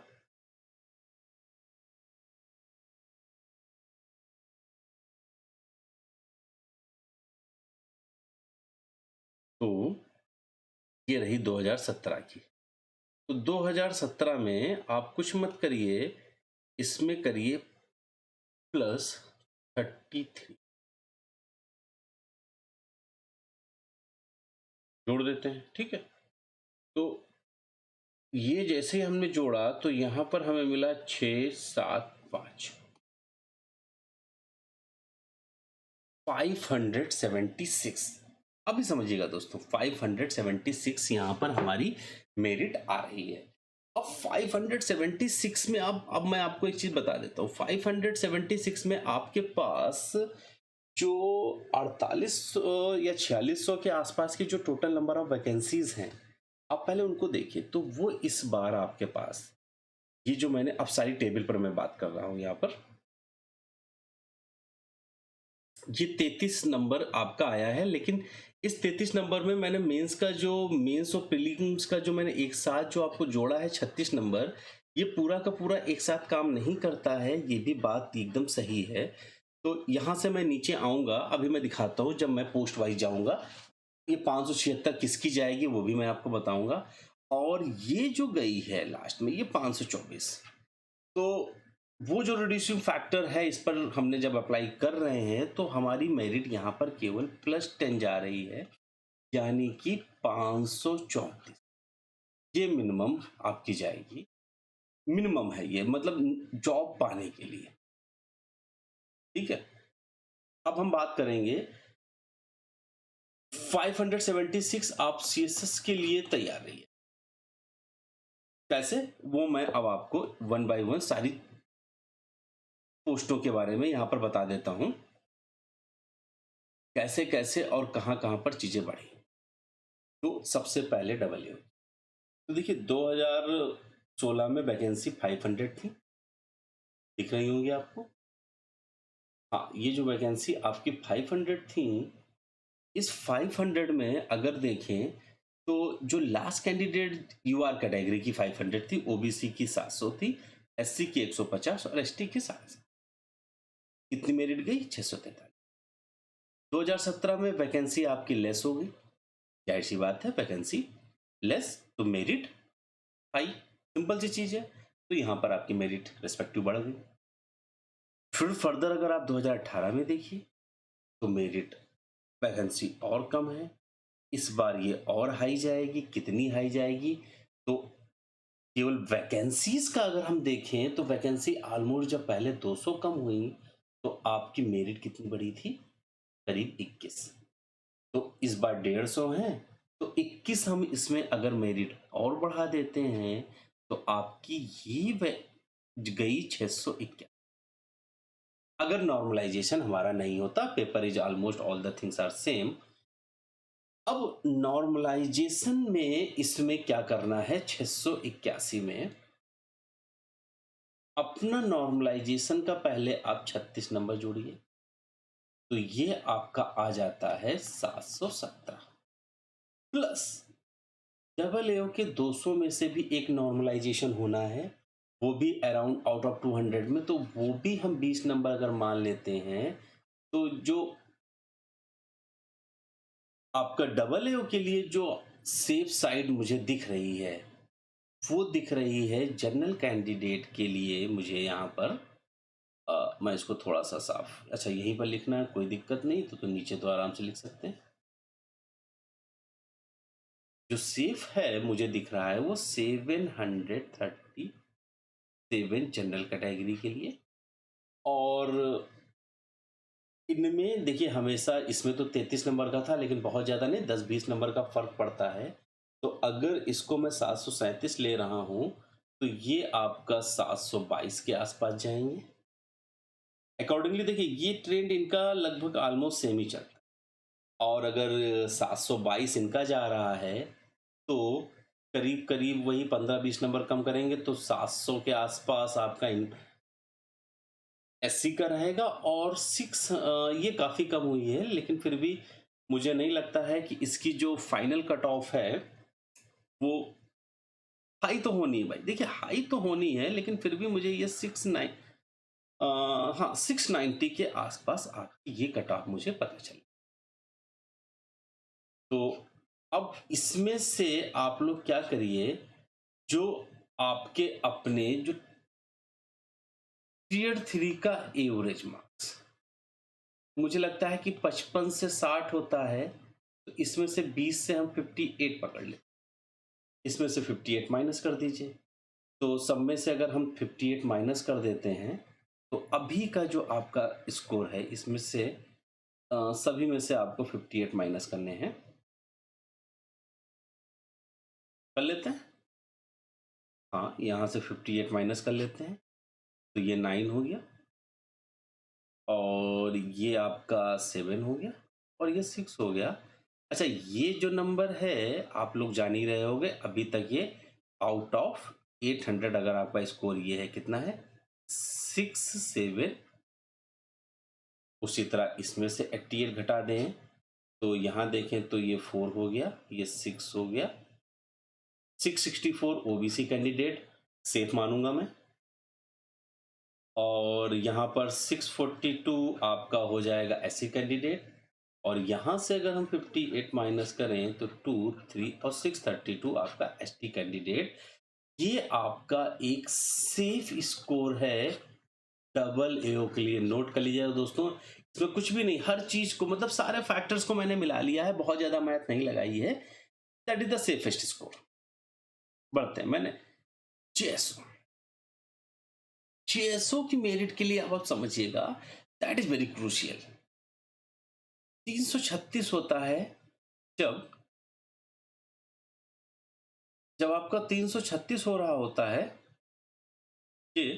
तो ये रही 2017 की। तो 2017 में आप कुछ मत करिए, इसमें करिए +33 जोड़ देते हैं, ठीक है। तो ये जैसे ही हमने जोड़ा तो यहाँ पर हमें मिला 675 576। अभी समझिएगा दोस्तों, 576 यहाँ पर हमारी मेरिट आ रही है। अब 576 में अब मैं आपको एक चीज बता देता हूँ। 576 में आपके पास जो 4800 या 4600 के आसपास की जो टोटल नंबर ऑफ वैकेंसीज हैं, आप पहले उनको देखिए। तो वो इस बार आपके पास, ये जो मैंने अब सारी टेबल पर मैं बात कर रहा हूं यहाँ पर, ये 33 नंबर आपका आया है। लेकिन इस 33 नंबर में मैंने मेंस और प्रीलिम्स का जो मैंने एक साथ जो आपको जोड़ा है 36 नंबर, ये पूरा का पूरा एक साथ काम नहीं करता है, ये भी बात एकदम सही है। तो यहां से मैं नीचे आऊंगा, अभी मैं दिखाता हूं जब मैं पोस्ट वाइज जाऊंगा। ये 576 किसकी जाएगी वो भी मैं आपको बताऊंगा। और ये जो गई है लास्ट में, ये 524। तो वो जो रिड्यूसिंग फैक्टर है, इस पर हमने जब अप्लाई कर रहे हैं तो हमारी मेरिट यहाँ पर केवल +10 जा रही है, यानी कि 534। ये मिनिमम आपकी जाएगी, मिनिमम है ये, मतलब जॉब पाने के लिए, ठीक है। अब हम बात करेंगे 576 आप सीएसएस के लिए तैयार रहिए। कैसे, वो मैं अब आपको वन बाय वन सारी पोस्टों के बारे में यहां पर बता देता हूं, कैसे कैसे और कहां कहां पर चीजें बढ़ी। तो सबसे पहले डबल ए, तो देखिए 2016 में वैकेंसी 500 थी, दिख रही होंगी आपको। हाँ, ये जो वैकेंसी आपकी 500 थी, इस 500 में अगर देखें तो जो लास्ट कैंडिडेट यूआर कैटेगरी की 500 थी, ओबीसी की 700 थी, एससी की 150 और एसटी की 700। कितनी मेरिट गई? 643। 2017 में वैकेंसी आपकी लेस हो गई, जाहिर सी बात है, वैकेंसी लेस तो मेरिट हाई, सिंपल सी चीज है। तो यहां पर आपकी मेरिट रिस्पेक्टिव बढ़ गई। फिर फर्दर अगर आप 2018 में देखिए तो मेरिट वैकेंसी और कम है, इस बार ये और हाई जाएगी। कितनी हाई जाएगी? तो केवल वैकेंसीज का अगर हम देखें तो वैकेंसी ऑलमोस्ट जब पहले 200 कम हुई तो आपकी मेरिट कितनी बढ़ी थी? करीब 21। तो इस बार 150 है, तो 21 हम इसमें अगर मेरिट और बढ़ा देते हैं तो आपकी ये गई 651। अगर नॉर्मलाइजेशन हमारा नहीं होता, paper is almost all the things are same, अब नॉर्मलाइजेशन में इसमें क्या करना है, 681 में अपना नॉर्मलाइजेशन का पहले आप 36 नंबर जोड़िए, तो ये आपका आ जाता है 717 प्लस डबल एओ के 200 में से भी एक नॉर्मलाइजेशन होना है, वो भी अराउंड आउट ऑफ 200 में, तो वो भी हम 20 नंबर अगर मान लेते हैं, तो जो आपका डबल एओ के लिए जो सेफ साइड मुझे दिख रही है, वो दिख रही है जनरल कैंडिडेट के लिए मुझे यहाँ पर मैं इसको थोड़ा सा साफ, अच्छा यहीं पर लिखना है, कोई दिक्कत नहीं, तो नीचे तो आराम से लिख सकते हैं। जो सेफ है मुझे दिख रहा है वो 737 जनरल कैटेगरी के लिए, और इनमें देखिए हमेशा इसमें तो 33 नंबर का था, लेकिन बहुत ज़्यादा नहीं, 10-20 नंबर का फ़र्क पड़ता है। तो अगर इसको मैं 737 ले रहा हूँ, तो ये आपका 722 के आसपास जाएँगे। अकॉर्डिंगली देखिए ये ट्रेंड इनका लगभग ऑलमोस्ट सेम ही चलता है, और अगर 722 इनका जा रहा है, तो करीब-करीब वही 15-20 नंबर कम करेंगे, तो 700 के आसपास आपका इन एससी का रहेगा, और ये काफ़ी कम हुई है, लेकिन फिर भी मुझे नहीं लगता है कि इसकी जो फाइनल कट ऑफ है वो हाई तो होनी है भाई, देखिए हाई तो होनी है, लेकिन फिर भी मुझे ये 690 के आसपास आपकी ये कट ऑफ मुझे पता चली। तो अब इसमें से आप लोग क्या करिए, जो आपके अपने जो टियर 3 का एवरेज मार्क्स मुझे लगता है कि 55 से 60 होता है, तो इसमें से 20 से हम 58 पकड़ लें, इसमें से 58 माइनस कर दीजिए, तो सब में से अगर हम 58 माइनस कर देते हैं, तो अभी का जो आपका स्कोर है इसमें से सभी में से आपको 58 माइनस करने हैं, कर लेते हैं। हाँ, यहाँ से 58 माइनस कर लेते हैं, तो ये 9 हो गया, और ये आपका 7 हो गया, और ये 6 हो गया। अच्छा, ये जो नंबर है आप लोग जान ही रहे होंगे, अभी तक ये आउट ऑफ 800 अगर आपका स्कोर ये है, कितना है 67। उसी तरह इसमें से 88 घटा दें, तो यहाँ देखें तो ये 4 हो गया, ये 6 हो गया, 664 ओबीसी कैंडिडेट सेफ मानूंगा मैं, और यहाँ पर 642 आपका हो जाएगा एससी कैंडिडेट, और यहाँ से अगर हम 58 माइनस करें तो 2, 3 और 632 आपका एसटी कैंडिडेट। ये आपका एक सेफ स्कोर है डबल एओ के लिए, नोट कर लीजिएगा दोस्तों। इसमें कुछ भी नहीं, हर चीज को मतलब सारे फैक्टर्स को मैंने मिला लिया है, बहुत ज्यादा मैथ नहीं लगाई है। That is the safest score. बढ़ते हैं, मैंने जेएसओ जेएसओ की मेरिट के लिए अब आप समझिएगा, दैट इज वेरी क्रूशियल। 336 होता है जब जब आपका 336 हो रहा होता है ये,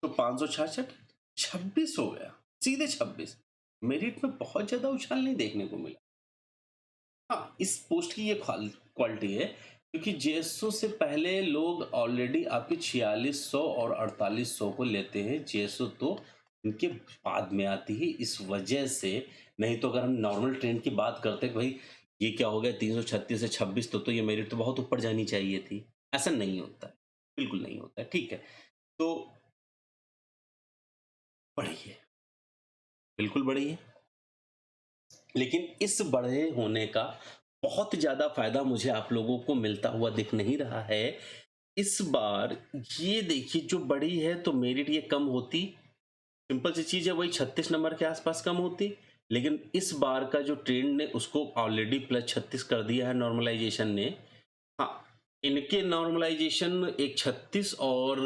तो 566 26 हो गया, सीधे 26। मेरिट में बहुत ज्यादा उछाल नहीं देखने को मिला। हाँ, इस पोस्ट की ये क्वालिटी है, क्योंकि जेएसओ से पहले लोग ऑलरेडी आपके 4600 और 4800 को लेते हैं, जेएसओ तो इनके बाद में आती है, इस वजह से। नहीं तो अगर हम नॉर्मल ट्रेंड की बात करते हैं, भाई ये क्या हो गया 336 से 26, तो ये मेरिट तो बहुत ऊपर जानी चाहिए थी, ऐसा नहीं होता है, बिल्कुल नहीं होता है। ठीक है, तो बढ़ी है, बिल्कुल बढ़ी है, लेकिन इस बड़े होने का बहुत ज़्यादा फ़ायदा मुझे आप लोगों को मिलता हुआ दिख नहीं रहा है। इस बार ये देखिए जो बड़ी है तो मेरिट ये कम होती, सिंपल सी चीज़ है, वही 36 नंबर के आसपास कम होती, लेकिन इस बार का जो ट्रेंड ने उसको ऑलरेडी प्लस 36 कर दिया है नॉर्मलाइजेशन ने। हाँ, इनके नॉर्मलाइजेशन एक 36 और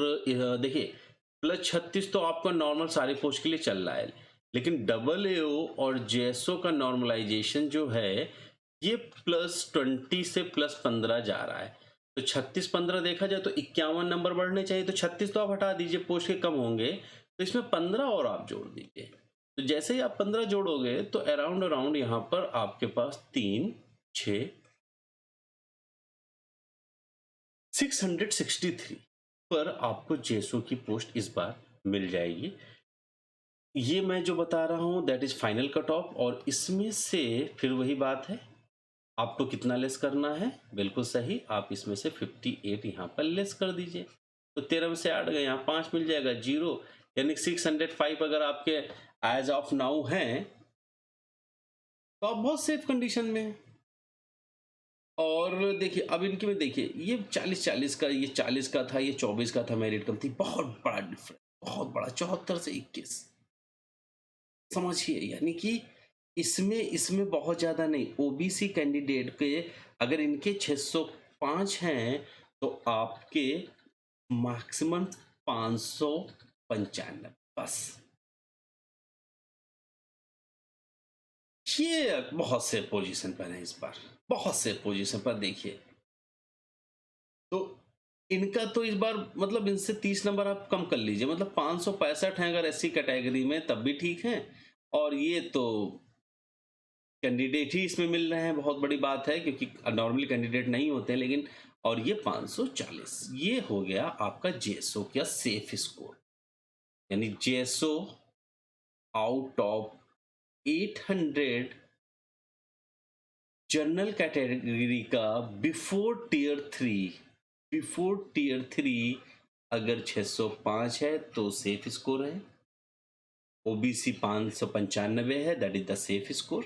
देखिए प्लस 36 तो आपका नॉर्मल सारे पोस्ट के लिए चल रहा है, लेकिन डबल एओ और जेएसओ का नॉर्मलाइजेशन जो है ये प्लस 20 से प्लस 15 जा रहा है। तो 36-15 देखा जाए तो 51 नंबर बढ़ने चाहिए, तो 36 तो आप हटा दीजिए, पोस्ट के कम होंगे, तो इसमें 15 और आप जोड़ दीजिए। तो जैसे ही आप 15 जोड़ोगे तो अराउंड अराउंड यहाँ पर आपके पास 3 6 663 पर आपको जेएसओ की पोस्ट इस बार मिल जाएगी। ये मैं जो बता रहा हूँ that is final cut off, और इसमें से फिर वही बात है, आपको कितना लेस करना है? बिल्कुल सही, आप इसमें से 58 यहाँ पर लेस कर दीजिए। तो 13 में से 8 गए, यहाँ 5 मिल जाएगा, 0, यानी 605 अगर आपके एज ऑफ नाउ हैं तो आप बहुत सेफ कंडीशन में हैं। और देखिए अब इनके में देखिए, ये 40-40 का, ये 40 का था, ये 24 का था, मेरिट कम थी, बहुत बड़ा डिफरेंस, बहुत बड़ा, 74 से 21, समझिए। यानी कि इसमें इसमें बहुत ज्यादा नहीं, ओबीसी कैंडिडेट के अगर इनके 605 हैं तो आपके मैक्सिमम 595 बस। ये बहुत से पोजीशन पर है इस बार, बहुत से पोजीशन पर देखिए। तो इनका तो इस बार मतलब इनसे 30 नंबर आप कम कर लीजिए, मतलब 565 हैं अगर एससी कैटेगरी में, तब भी ठीक है। और ये तो कैंडिडेट ही इसमें मिल रहे हैं, बहुत बड़ी बात है, क्योंकि नॉर्मली कैंडिडेट नहीं होते हैं, लेकिन और ये 540, ये हो गया आपका जेएसओ का सेफ स्कोर। यानी JSO out of 800 general category का बिफोर टीयर 3 अगर 605 है तो सेफ स्कोर है। ओबीसी 595 है, that is the safe score.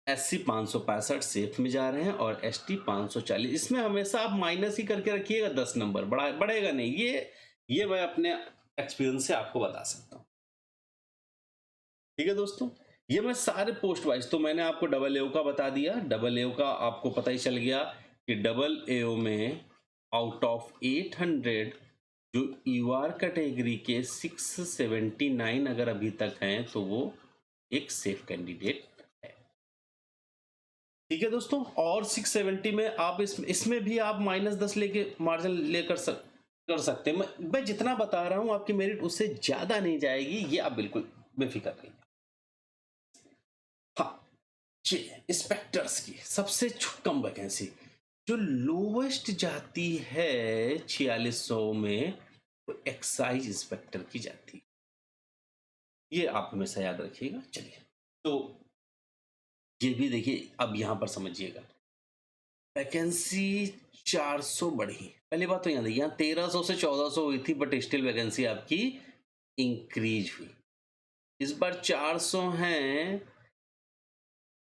SC 565 safe में जा रहे हैं, और एसटी 540। इसमें हमेशा आप माइनस ही करके रखिएगा, 10 नंबर बढ़ेगा नहीं। ये मैं अपने एक्सपीरियंस से आपको बता सकता हूँ। ठीक है दोस्तों, ये मैं सारे पोस्ट वाइज, तो मैंने आपको डबल एओ का बता दिया, डबल एओ का आपको पता ही चल गया कि डबल एओ में आउट ऑफ 800 जो यूआर कैटेगरी के 679 अगर अभी तक हैं तो वो एक सेफ कैंडिडेट है। ठीक है दोस्तों, और 670 में आप इसमें भी आप -10 लेके मार्जिन लेकर कर सकते हैं। मैं जितना बता रहा हूं आपकी मेरिट उससे ज्यादा नहीं जाएगी, ये आप बिल्कुल बेफिक्र रहिए। हाँ, इंस्पेक्टर्स की सबसे कम वैकेंसी जो लोवेस्ट जाती है 4600 में, वो एक्साइज इंस्पेक्टर की जाती है। ये आप हमेशा याद रखिएगा। चलिए, तो ये भी देखिए, अब यहां पर समझिएगा, वैकेंसी 400 बढ़ी। पहली बात तो याद है, यहाँ 1300 से 1400 हुई थी, बट स्टिल वैकेंसी आपकी इंक्रीज हुई। इस बार 400 हैं,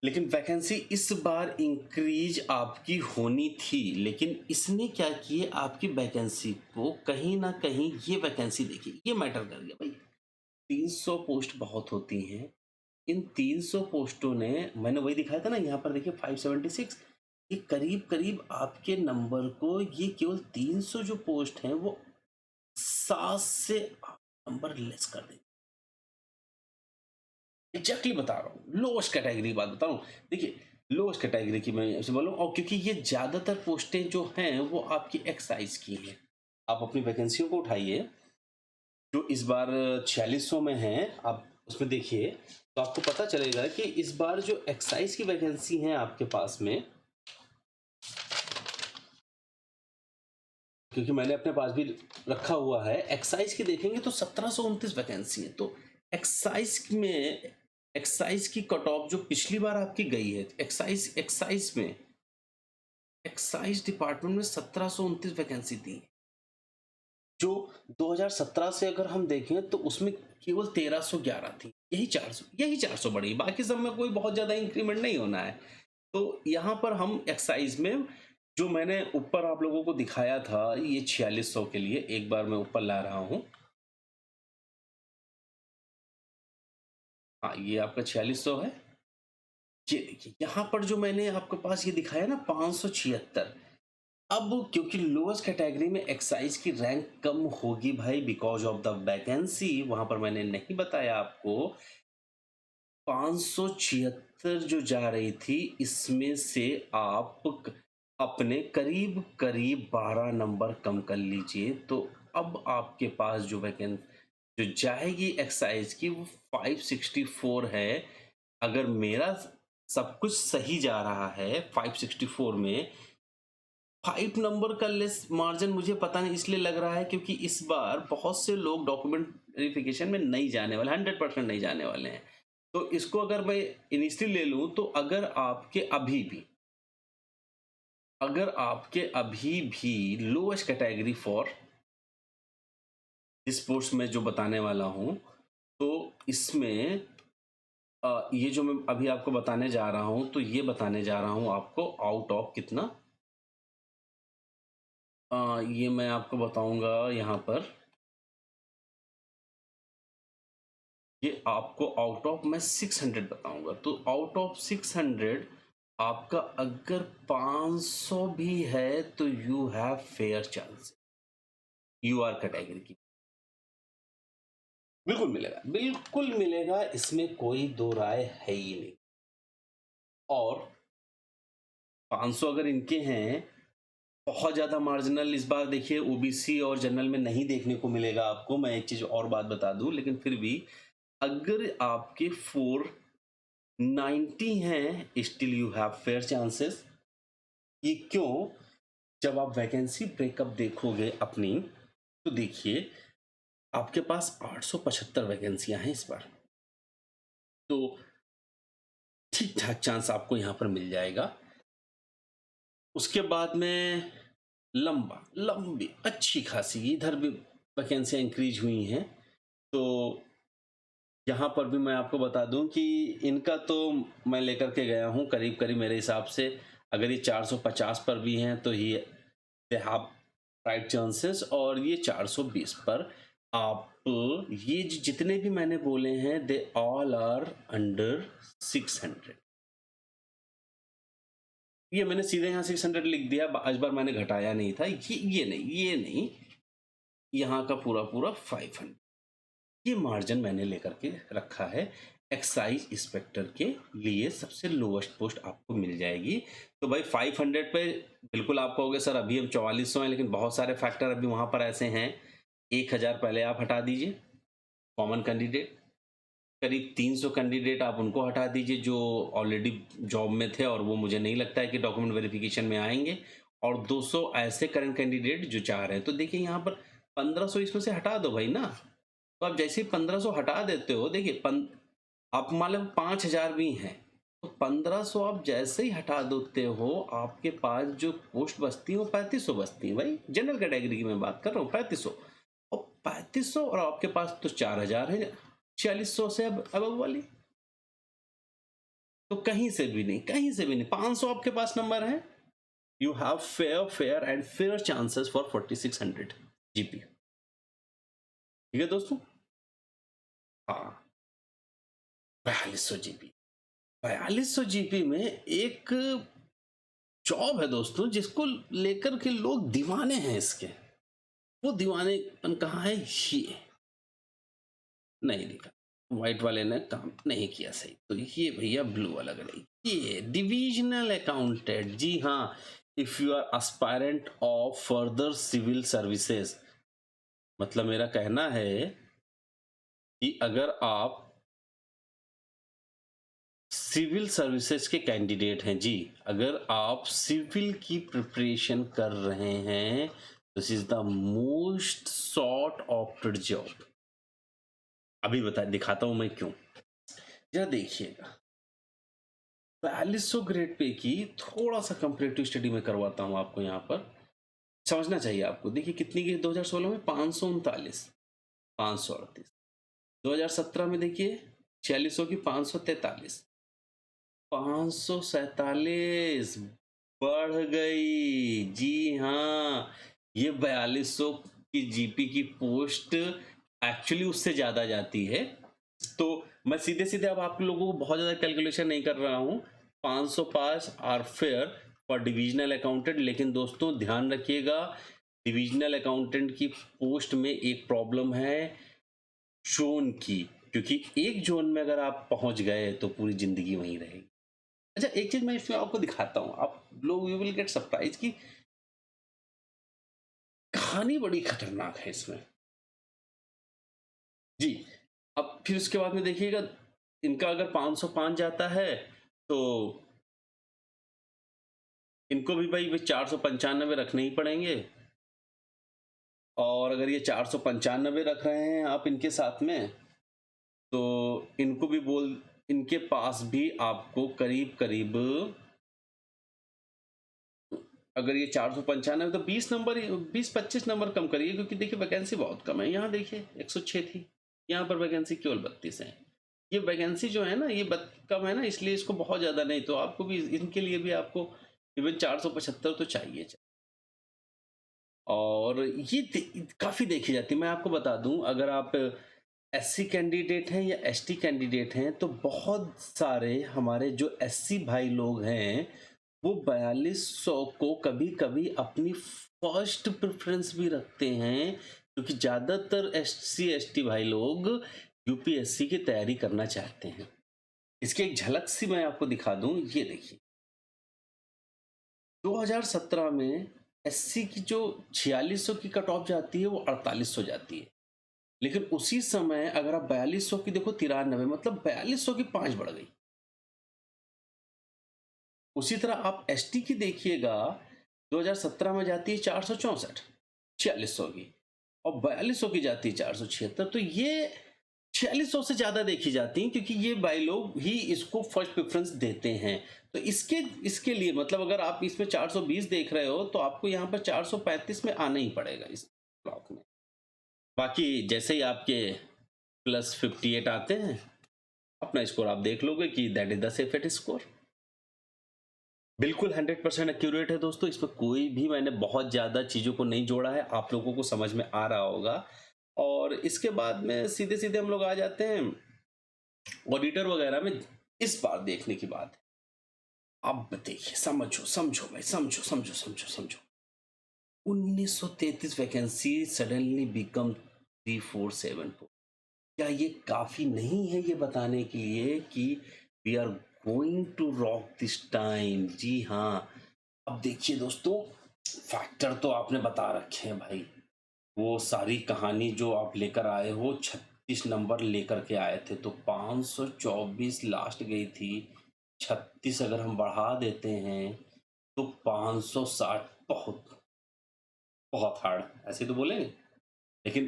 लेकिन वैकेंसी इस बार इंक्रीज आपकी होनी थी, लेकिन इसने क्या किए, आपकी वैकेंसी को कहीं ना कहीं, ये वैकेंसी देखिए, ये मैटर कर गया भाई। 300 पोस्ट बहुत होती हैं, इन 300 पोस्टों ने, मैंने वही दिखाया था ना, यहाँ पर देखिए 576, ये करीब करीब आपके नंबर को, ये केवल 300 जो पोस्ट हैं वो 7 से नंबर लेस कर देंगे। एग्जैक्टली बता रहा हूँ, लोएस्ट कैटेगरी की बात बता रहा हूँ। देखिए, लोएस्ट कैटेगरी की मैं ऐसे बोलूँ, और क्योंकि ये ज्यादातर पोस्टें जो हैं वो आपकी एक्साइज की हैं। आप अपनी वैकेंसियों को उठाइए जो इस बार 4600 में हैं, आप उसमें देखिए तो आपको पता चलेगा कि इस बार जो एक्साइज की वैकेंसी है आपके पास में, क्योंकि मैंने अपने पास भी रखा हुआ है, एक्साइज की देखेंगे तो 1729 वैकेंसी है। तो एक्साइज की कट ऑफ जो पिछली बार आपकी गई है, एक्साइज डिपार्टमेंट में 1729 वैकेंसी थी, जो 2017 से अगर हम देखें तो उसमें केवल 1311 थी। यही 400 बढ़ी, बाकी सब में कोई बहुत ज्यादा इंक्रीमेंट नहीं होना है। तो यहाँ पर हम एक्साइज में, जो मैंने ऊपर आप लोगों को दिखाया था, ये 4600 के लिए, एक बार मैं ऊपर ला रहा हूं। हाँ, ये आपका 4600 है। ये देखिए, यहाँ पर जो मैंने आपके पास ये दिखाया ना 576, अब क्योंकि लोएस्ट कैटेगरी में एक्साइज की रैंक कम होगी भाई, बिकॉज ऑफ द वैकेंसी, वहां पर मैंने नहीं बताया आपको। 576 जो जा रही थी, इसमें से आप अपने करीब करीब 12 नंबर कम कर लीजिए, तो अब आपके पास जो वैकेंसी जो जाएगी एक्साइज की, वो 564 है। अगर मेरा सब कुछ सही जा रहा है 564 में। 5 नंबर का लेस मार्जिन मुझे पता नहीं इसलिए लग रहा है क्योंकि इस बार बहुत से लोग डॉक्यूमेंट वेरिफिकेशन में नहीं जाने वाले, 100% नहीं जाने वाले हैं। तो इसको अगर मैं इनिशियली ले लूं तो अगर आपके अभी भी लोएस्ट कैटेगरी फॉर स्पोर्ट्स में जो बताने वाला हूं, तो इसमें ये जो मैं अभी आपको बताने जा रहा हूं, तो ये बताने जा रहा हूं आपको आउट ऑफ कितना, ये मैं आपको बताऊंगा यहाँ पर, ये आपको आउट ऑफ मैं 600 बताऊंगा। तो आउट ऑफ 600 आपका अगर 500 भी है तो you have fair chance, you are category की। बिल्कुल मिलेगा, बिल्कुल मिलेगा, इसमें कोई दो राय है ही नहीं। और 500 अगर इनके हैं, बहुत ज्यादा मार्जिनल इस बार देखिए ओबीसी और जनरल में नहीं देखने को मिलेगा आपको। मैं एक चीज और बात बता दूं, लेकिन फिर भी अगर आपके 490 हैं still you have fair chances. ये क्यों? जब आप वैकेंसी ब्रेकअप देखोगे अपनी, तो देखिए आपके पास 875 वैकेंसियां हैं इस बार, तो ठीक ठाक चांस आपको यहां पर मिल जाएगा। उसके बाद में लंबी अच्छी खासी इधर भी वैकेंसियां इंक्रीज हुई हैं। तो यहाँ पर भी मैं आपको बता दूं कि इनका तो मैं लेकर के गया हूँ करीब करीब, मेरे हिसाब से अगर ये 450 पर भी हैं तो ये दे हैव राइट चांसेस, और ये 420 पर आप, ये जितने भी मैंने बोले हैं दे ऑल आर अंडर 600। ये मैंने सीधे यहाँ 600 लिख दिया, इस बार मैंने घटाया नहीं था, ये नहीं, यहाँ का पूरा पूरा 500, ये मार्जिन मैंने लेकर के रखा है। एक्साइज इंस्पेक्टर के लिए सबसे लोएस्ट पोस्ट आपको मिल जाएगी। तो भाई 500 पे बिल्कुल आप कहोगे सर अभी हम 4400 हैं, लेकिन बहुत सारे फैक्टर अभी वहां पर ऐसे हैं। 1000 पहले आप हटा दीजिए कॉमन कैंडिडेट, करीब 300 कैंडिडेट आप उनको हटा दीजिए जो ऑलरेडी जॉब में थे और वो मुझे नहीं लगता है कि डॉक्यूमेंट वेरिफिकेशन में आएंगे, और 200 ऐसे करंट कैंडिडेट जो चाह रहे हैं। तो देखिए यहाँ पर 1500 इसमें से हटा दो भाई ना। तो आप जैसे ही 1500 हटा देते हो, देखिए आप मान लो 5000 भी हैं, तो 1500 आप जैसे ही हटा देते हो, आपके पास जो पोस्ट बचती है वो 3500 बचती है। भाई जनरल कैटेगरी की मैं बात कर रहा हूँ, 3500 और 3500, और आपके पास तो 4000 है 4600 से अब वाली। तो कहीं से भी नहीं, 500 आपके पास नंबर है, you have fair and fair chances for 4600 GP. ठीक है दोस्तों। हाँ 4200 जीपी में एक जॉब है दोस्तों जिसको लेकर के लोग दीवाने हैं इसके। वो दीवानेपन कहाँ है? ये नहीं दिखा, व्हाइट वाले ने काम नहीं किया सही, तो ये भैया ब्लू वाला करें। ये डिविजनल अकाउंटेंट, जी हाँ, if you are aspirant of further civil services, मतलब मेरा कहना है कि अगर आप सिविल सर्विसेज के कैंडिडेट हैं जी, अगर आप सिविल की प्रिपरेशन कर रहे हैं, this is the most sought after job. अभी बता दिखाता हूं मैं क्यों, जरा देखिएगा। 4200 ग्रेड पे की थोड़ा सा कंपैरेटिव स्टडी में करवाता हूं आपको, यहां पर समझना चाहिए आपको। देखिए कितनी की 2016 में 539, 538, 2017 में देखिए 4600 की 543, 547 बढ़ गई, जी हाँ। ये 4200 की जीपी की पोस्ट एक्चुअली उससे ज्यादा जाती है। तो मैं सीधे सीधे अब आप लोगों को बहुत ज्यादा कैलकुलेशन नहीं कर रहा हूं। 500 pass are fair for divisional accountant, लेकिन दोस्तों ध्यान रखिएगा डिविजनल अकाउंटेंट की पोस्ट में एक प्रॉब्लम है जोन की, क्योंकि एक जोन में अगर आप पहुंच गए तो पूरी जिंदगी वहीं रहेगी। अच्छा एक चीज मैं इसमें आपको दिखाता हूं, आप लोग यू विल गेट सरप्राइज की कहानी बड़ी खतरनाक है इसमें जी। अब फिर उसके बाद में देखिएगा, इनका अगर 505 जाता है तो इनको भी भाई 495 रखने ही पड़ेंगे। और अगर ये 495 रख रहे हैं आप इनके साथ में, तो इनको भी इनके पास भी आपको करीब करीब, अगर ये 495 तो 20 नंबर, 20-25 नंबर कम करिए, क्योंकि देखिए वैकेंसी बहुत कम है। यहाँ देखिए 106 थी, यहाँ पर वैकेंसी केवल 32 है। ये वैकेंसी जो है ना, ये कम है ना, इसलिए इसको बहुत ज़्यादा नहीं, तो आपको भी इनके लिए भी आपको इवन 475 तो चाहिए। और ये काफ़ी देखी जाती है। मैं आपको बता दूं, अगर आप एससी कैंडिडेट हैं या एसटी कैंडिडेट हैं, तो बहुत सारे हमारे जो एससी भाई लोग हैं वो 4200 को कभी कभी अपनी फर्स्ट प्रेफरेंस भी रखते हैं, क्योंकि ज़्यादातर एससी एसटी भाई लोग यूपीएससी की तैयारी करना चाहते हैं। इसकी एक झलक सी मैं आपको दिखा दूं, ये देखिए 2017 में एससी की जो 4600 की कट ऑफ जाती है वो 4800 जाती है, लेकिन उसी समय अगर आप 4200 की देखो 93, मतलब 4200 की 5 बढ़ गई। उसी तरह आप एसटी की देखिएगा, 2017 में जाती है 464 4600 की, और 4200 की जाती है 476, तो ये 4600 से ज्यादा देखी जाती हैं, क्योंकि ये भाई लोग ही इसको फर्स्ट प्रेफरेंस देते हैं। तो इसके इसके लिए मतलब अगर आप इसमें 420 देख रहे हो, तो आपको यहाँ पर 435 में आना ही पड़ेगा इस ब्लॉक में। बाकी जैसे ही आपके +58 आते हैं, अपना स्कोर आप देख लोगे कि that is the safest score. बिल्कुल 100% एक्यूरेट है दोस्तों, इसमें कोई भी मैंने बहुत ज़्यादा चीज़ों को नहीं जोड़ा है, आप लोगों को समझ में आ रहा होगा। और इसके बाद में सीधे सीधे हम लोग आ जाते हैं ऑडिटर वगैरह में। इस बार देखने की बात है, अब देखिए, समझो समझो भाई, समझो समझो समझो समझो, 1933 वैकेंसी सडनली बिकम 3474। क्या ये काफी नहीं है ये बताने के लिए कि we are going to rock this time? जी हाँ। अब देखिए दोस्तों, फैक्टर तो आपने बता रखे हैं भाई, वो सारी कहानी जो आप लेकर आए हो, 36 नंबर लेकर के आए थे, तो 524 लास्ट गई थी। 36 अगर हम बढ़ा देते हैं तो 560, बहुत बहुत हार्ड ऐसे तो बोलेंगे, लेकिन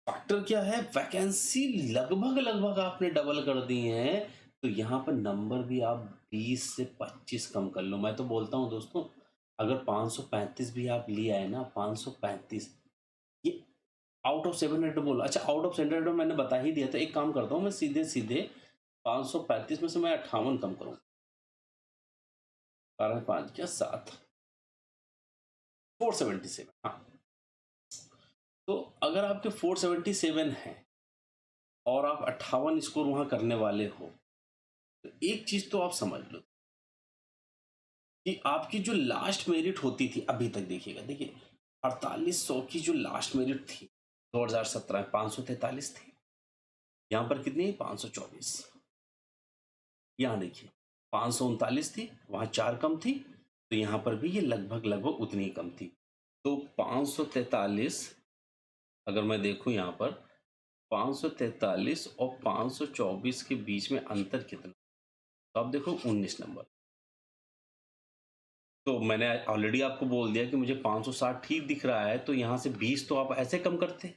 फैक्टर क्या है, वैकेंसी लगभग लगभग आपने डबल कर दी है, तो यहाँ पर नंबर भी आप 20 से 25 कम कर लो। मैं तो बोलता हूँ दोस्तों, अगर 535 भी आप लिए आए ना, 535, ये आउट ऑफ 700 बोला, अच्छा आउट ऑफ 700 मैंने बता ही दिया, तो एक काम करता हूँ मैं, सीधे सीधे 535 में से मैं 58 कम करूँ, 12 5 क्या 7, 477। हाँ, तो अगर आपके 477 है और आप 58 स्कोर वहां करने वाले हो, तो एक चीज तो आप समझ लो कि आपकी जो लास्ट मेरिट होती थी अभी तक, देखिएगा, देखिए 4800 की जो लास्ट मेरिट थी 2017 में 543 थी, यहाँ पर कितनी, 524। यहाँ देखिए 539 थी, वहां 4 कम थी, तो यहाँ पर भी ये लगभग लगभग उतनी ही कम थी। तो 543, अगर मैं देखूं यहाँ पर 543 और 524 के बीच में अंतर कितना, तो आप देखो 19 नंबर। तो मैंने ऑलरेडी आपको बोल दिया कि मुझे 560 ठीक दिख रहा है, तो यहाँ से 20 तो आप ऐसे कम करते,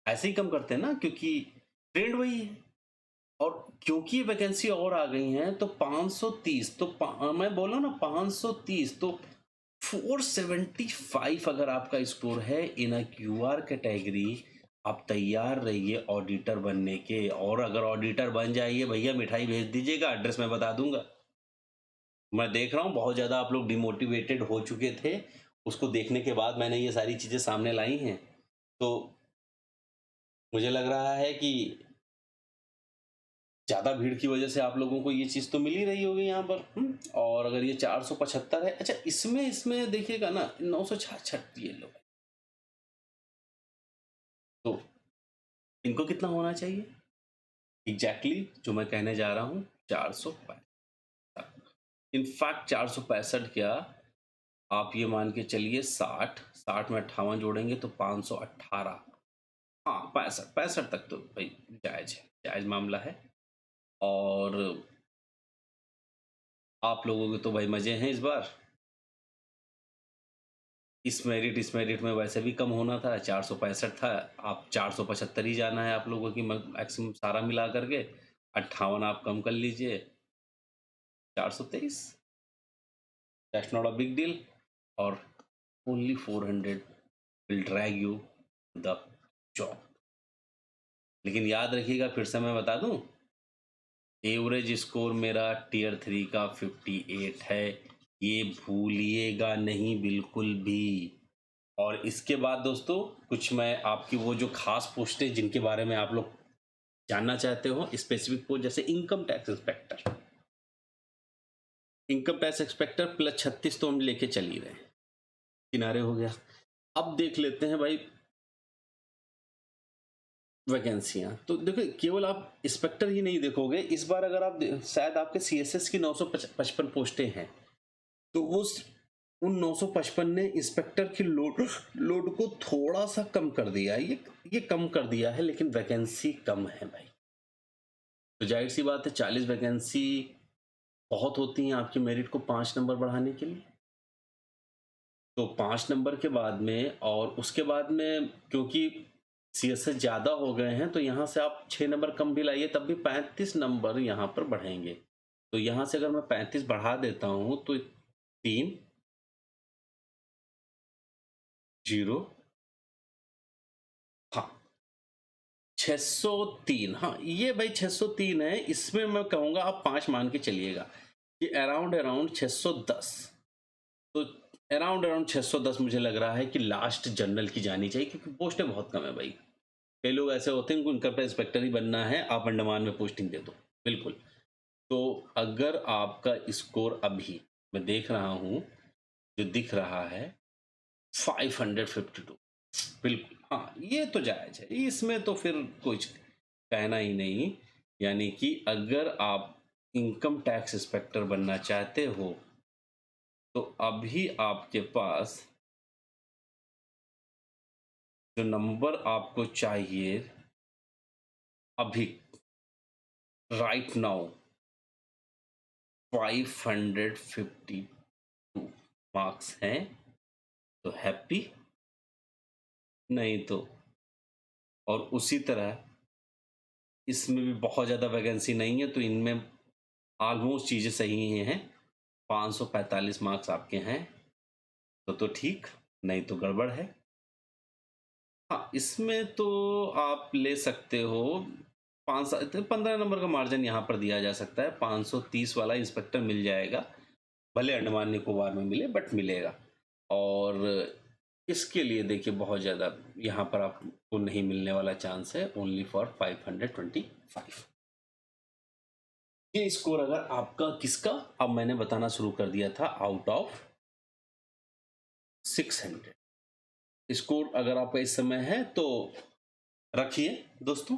ऐसे ही कम करते हैं ना, क्योंकि ट्रेंड वही है। और क्योंकि वैकेंसी और आ गई हैं, तो 530, तो मैं बोला ना 530, तो 475 अगर आपका स्कोर है इन अ क्यूआर कैटेगरी, आप तैयार रहिए ऑडिटर बनने के। और अगर ऑडिटर बन जाइए भैया, मिठाई भेज दीजिएगा, एड्रेस मैं बता दूंगा। मैं देख रहा हूँ बहुत ज़्यादा आप लोग डिमोटिवेटेड हो चुके थे, उसको देखने के बाद मैंने ये सारी चीज़ें सामने लाई हैं, तो मुझे लग रहा है कि ज़्यादा भीड़ की वजह से आप लोगों को ये चीज़ तो मिल ही रही होगी यहाँ पर। और अगर ये 475 है, अच्छा इसमें इसमें देखिएगा ना 966 ये लोग, तो इनको कितना होना चाहिए एग्जैक्टली जो मैं कहने जा रहा हूँ, 465। इनफैक्ट 465 क्या, आप ये मान के चलिए 60 में 58 जोड़ेंगे तो 518। हाँ 65 तक तो भाई जायज है, जायज मामला है। और आप लोगों के तो भाई मजे हैं इस बार। इस मेरिट में वैसे भी कम होना था, 465 था, आप 475 ही जाना है आप लोगों की मैक्सिमम सारा मिला करके। 58 आप कम कर लीजिए, 423, that's not a big deal. और only 400 will drag you the job. लेकिन याद रखिएगा, फिर से मैं बता दूं, एवरेज स्कोर मेरा टियर 3 का 58 है, ये भूलिएगा नहीं बिल्कुल भी। और इसके बाद दोस्तों, कुछ मैं आपकी वो जो खास पोस्टें जिनके बारे में आप लोग जानना चाहते हो, स्पेसिफिक पोस्ट, जैसे income tax inspector. Income tax inspector plus 36 तो हम लेके चल ही रहे हैं, किनारे हो गया। अब देख लेते हैं भाई वैकेंसियां। तो देखो, केवल आप इंस्पेक्टर ही नहीं देखोगे इस बार। अगर आप शायद आपके सीएसएस की 955 पोस्टें हैं, तो वो उन 955 ने इंस्पेक्टर की लोड को थोड़ा सा कम कर दिया है। ये कम कर दिया है, लेकिन वैकेंसी कम है भाई। तो जाहिर सी बात है, 40 वैकेंसी बहुत होती हैं आपके मेरिट को 5 नंबर बढ़ाने के लिए। तो 5 नंबर के बाद में, और उसके बाद में क्योंकि सीएसएस ज़्यादा हो गए हैं, तो यहाँ से आप 6 नंबर कम भी लाइए तब भी 35 नंबर यहाँ पर बढ़ेंगे। तो यहाँ से अगर मैं 35 बढ़ा देता हूँ तो 3 0, हाँ 603, हाँ ये भाई 603 है। इसमें मैं कहूँगा आप 5 मान के चलिएगा कि अराउंड 610। तो अराउंड 610 मुझे लग रहा है कि लास्ट जनरल की जानी चाहिए, क्योंकि पोस्टें बहुत कम है भाई। कई लोग ऐसे होते हैं, उनको इनकम टैक्स इंस्पेक्टर ही बनना है, आप अंडमान में पोस्टिंग दे दो, बिल्कुल। तो अगर आपका स्कोर अभी मैं देख रहा हूं, जो दिख रहा है 552, बिल्कुल हाँ, ये तो जायज है, इसमें तो फिर कुछ कहना ही नहीं। यानी कि अगर आप इनकम टैक्स इंस्पेक्टर बनना चाहते हो, तो अभी आपके पास जो नंबर आपको चाहिए अभी राइट नाउ 552 मार्क्स हैं। तो हैप्पी, नहीं तो, और उसी तरह इसमें भी बहुत ज़्यादा वैकेंसी नहीं है, तो इनमें ऑलमोस्ट चीज़ें सही ही हैं। 545 मार्क्स आपके हैं, तो ठीक, नहीं तो गड़बड़ है। हाँ, इसमें तो आप ले सकते हो 15 नंबर का मार्जिन यहाँ पर दिया जा सकता है। 530 वाला इंस्पेक्टर मिल जाएगा, भले अंडमान निकोबार में मिले, बट मिलेगा। और इसके लिए देखिए, बहुत ज़्यादा यहाँ पर आपको नहीं मिलने वाला चांस है, ओनली फॉर 525। ये स्कोर अगर आपका किसका, अब मैंने बताना शुरू कर दिया था, आउट ऑफ 600 स्कोर अगर आपका इस समय है तो रखिए दोस्तों।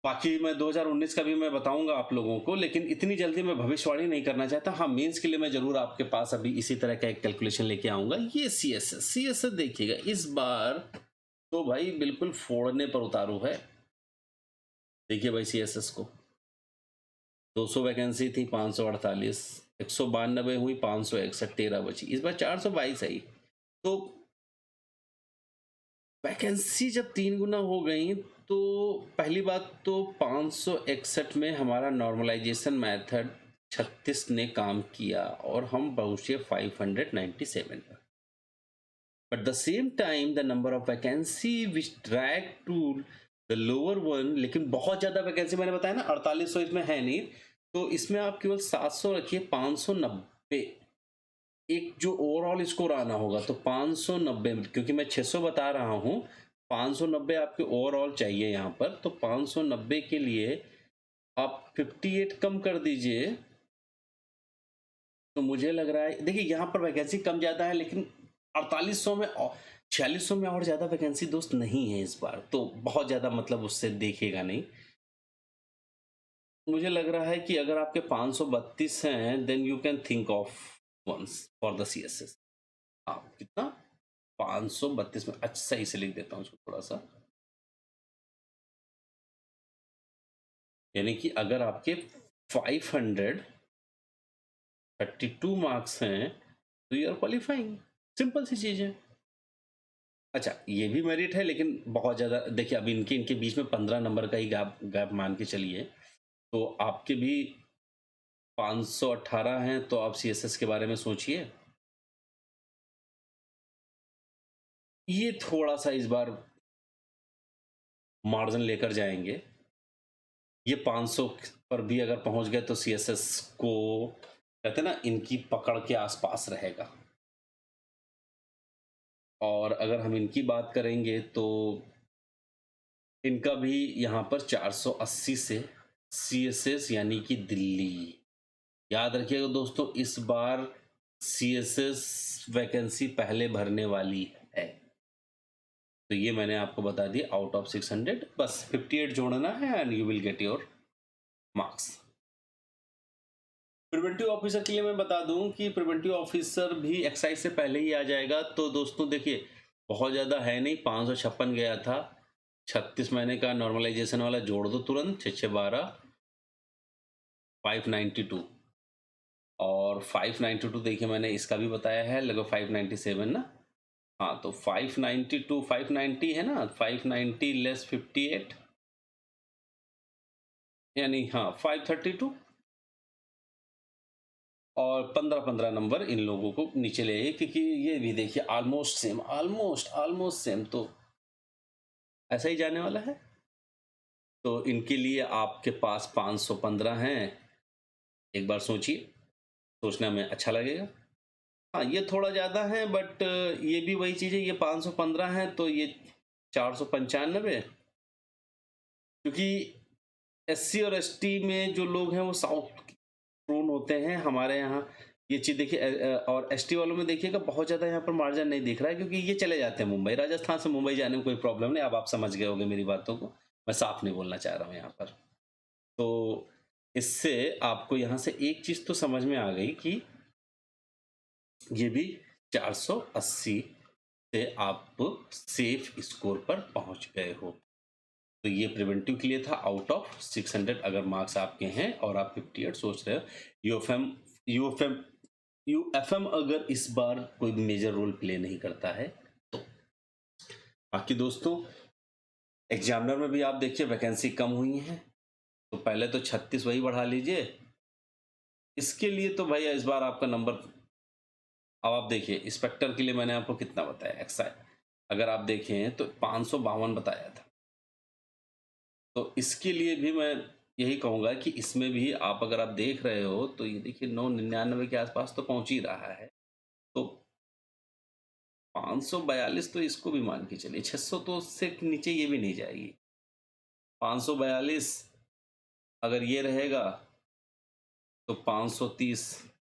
बाकी मैं 2019 का भी मैं बताऊंगा आप लोगों को, लेकिन इतनी जल्दी मैं भविष्यवाणी नहीं करना चाहता। हाँ, मेंस के लिए मैं जरूर आपके पास अभी इसी तरह का एक कैलकुलेशन लेके आऊंगा। ये सीएसएस देखिएगा इस बार तो भाई बिल्कुल फोड़ने पर उतारू है। देखिए भाई, सीएसएस को 200 वैकेंसी थी, 548, 192 हुई, 561, 13 बची। इस बार 422 आई। तो वैकेंसी जब 3 गुना हो गई, तो पहली बात तो 561 में हमारा नॉर्मलाइजेशन मेथड 36 ने काम किया और हम पहुंचे 597 पर। But the same time the number of vacancy which drag to the lower one, लेकिन बहुत ज्यादा वैकेंसी मैंने बताया ना, 4800 इसमें है नहीं, तो इसमें आप केवल 700 रखिए। 590 एक जो ओवरऑल स्कोर आना होगा, तो 590, क्योंकि मैं 600 बता रहा हूं, 590 आपके ओवरऑल चाहिए यहाँ पर। तो 590 के लिए आप 58 कम कर दीजिए। तो मुझे लग रहा है, देखिए यहाँ पर वैकेंसी कम ज्यादा है, लेकिन 4800 में और 4600 में और ज्यादा वैकेंसी दोस्त नहीं है इस बार, तो बहुत ज्यादा मतलब उससे देखेगा नहीं। मुझे लग रहा है कि अगर आपके 532 हैं, then you can think of once for the CSS. आप कितना, 532 में, अच्छा सही से लिख देता हूँ इसको थोड़ा सा। यानी कि अगर आपके 500 32 मार्क्स हैं तो यू आर क्वालिफाइंग, सिंपल सी चीज़ है। अच्छा, ये भी मेरिट है, लेकिन बहुत ज़्यादा देखिए, अब इनके बीच में 15 नंबर का ही गैप गैप मान के चलिए, तो आपके भी 518 हैं, तो आप सीएसएस के बारे में सोचिए। ये थोड़ा-सा इस बार मार्जिन लेकर जाएँगे। ये 500 पर भी अगर पहुँच गए तो सीएसएस को कहते हैं ना, इनकी पकड़ के आस-पास रहेगा। और अगर हम इनकी बात करेंगे तो इनका भी यहाँ पर 480 से सीएसएस यानी कि दिल्ली। याद रखिएगा दोस्तों, इस बार सीएसएस वैकेंसी पहले भरने वाली है। तो ये मैंने आपको बता दिया, आउट ऑफ 600 बस 58 जोड़ना है and you will get your marks. Preventive officer के लिए मैं बता दूं कि प्रिवेंटिव ऑफिसर भी एक्साइज से पहले ही आ जाएगा। तो दोस्तों देखिए, बहुत ज़्यादा है नहीं, 556 गया था, 36 महीने का नॉर्मलाइजेशन वाला जोड़ दो तुरंत, 6 6 12 592। और 592 देखिए, मैंने इसका भी बताया है, लगभग 597 ना। हाँ, तो 592 590 है ना, 590 लेस 58 यानी हाँ 532, और 15-15 नंबर इन लोगों को नीचे ले आइए, क्योंकि ये भी देखिए ऑलमोस्ट सेम, ऑलमोस्ट सेम, तो ऐसा ही जाने वाला है। तो इनके लिए आपके पास 515 हैं। एक बार सोचिए, सोचने में अच्छा लगेगा। हाँ, ये थोड़ा ज़्यादा है, बट ये भी वही चीज़ है, ये 515 है तो ये 495, क्योंकि एससी और एसटी में जो लोग हैं वो साउथ प्रोन होते हैं। हमारे यहाँ ये चीज़ देखिए, और एसटी वालों में देखिएगा बहुत ज़्यादा यहाँ पर मार्जिन नहीं दिख रहा है, क्योंकि ये चले जाते हैं मुंबई, राजस्थान से मुंबई जाने में कोई प्रॉब्लम नहीं। अब आप समझ गए होंगे मेरी बातों को, मैं साफ नहीं बोलना चाह रहा हूँ यहाँ पर। तो इससे आपको यहाँ से एक चीज़ तो समझ में आ गई कि ये भी 480 से आप सेफ स्कोर पर पहुंच गए हो। तो ये प्रिवेंटिव के लिए था। आउट ऑफ 600 अगर मार्क्स आपके हैं और आप 58 सोच रहे हो, यूएफएम यूएफएम यूएफएम अगर इस बार कोई मेजर रोल प्ले नहीं करता है तो। बाकी दोस्तों, एग्जामिनर में भी आप देखिए वैकेंसी कम हुई है, तो पहले तो 36 वही बढ़ा लीजिए। इसके लिए तो भैया इस बार आपका नंबर, अब आप देखिए इंस्पेक्टर के लिए मैंने आपको कितना बताया, एक्साइज अगर आप देखें तो 552 बताया था। तो इसके लिए भी मैं यही कहूँगा कि इसमें भी आप अगर आप देख रहे हो तो ये देखिए 999 के आसपास तो पहुंच ही रहा है। तो 542 तो इसको भी मान के चलिए, 600 तो उससे नीचे ये भी नहीं जाएगी। 542 अगर ये रहेगा तो 530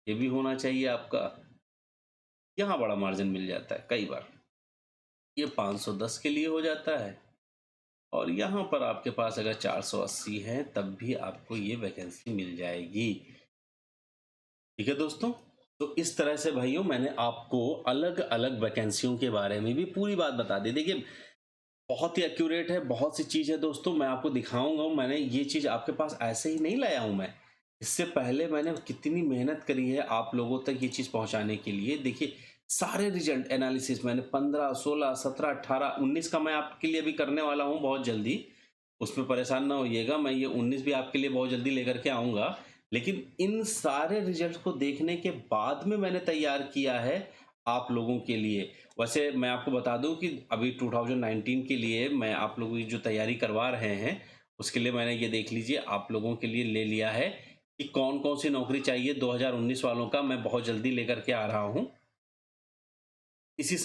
ये भी होना चाहिए आपका। यहाँ बड़ा मार्जिन मिल जाता है कई बार, ये 510 के लिए हो जाता है, और यहाँ पर आपके पास अगर 480 है तब भी आपको ये वैकेंसी मिल जाएगी। ठीक है दोस्तों, तो इस तरह से भाइयों मैंने आपको अलग अलग वैकेंसियों के बारे में भी पूरी बात बता दी। देखिए बहुत ही एक्यूरेट है, बहुत सी चीज़ है दोस्तों, मैं आपको दिखाऊंगा। मैंने ये चीज़ आपके पास ऐसे ही नहीं लाया हूं मैं, इससे पहले मैंने कितनी मेहनत करी है आप लोगों तक ये चीज़ पहुंचाने के लिए। देखिए सारे रिजल्ट एनालिसिस मैंने 15 16 17 18 19 का मैं आपके लिए भी करने वाला हूं बहुत जल्दी, उसमें परेशान ना होइएगा, मैं ये 19 भी आपके लिए बहुत जल्दी लेकर के आऊँगा। लेकिन इन सारे रिजल्ट को देखने के बाद में मैंने तैयार किया है आप लोगों के लिए। वैसे मैं आपको बता दूँ कि अभी 2019 के लिए मैं आप लोगों की जो तैयारी करवा रहे हैं, उसके लिए मैंने ये देख लीजिए आप लोगों के लिए ले लिया है कि कौन-कौन सी नौकरी चाहिए 2019 वालों का, मैं बहुत जल्दी लेकर के आ रहा हूँ। इसी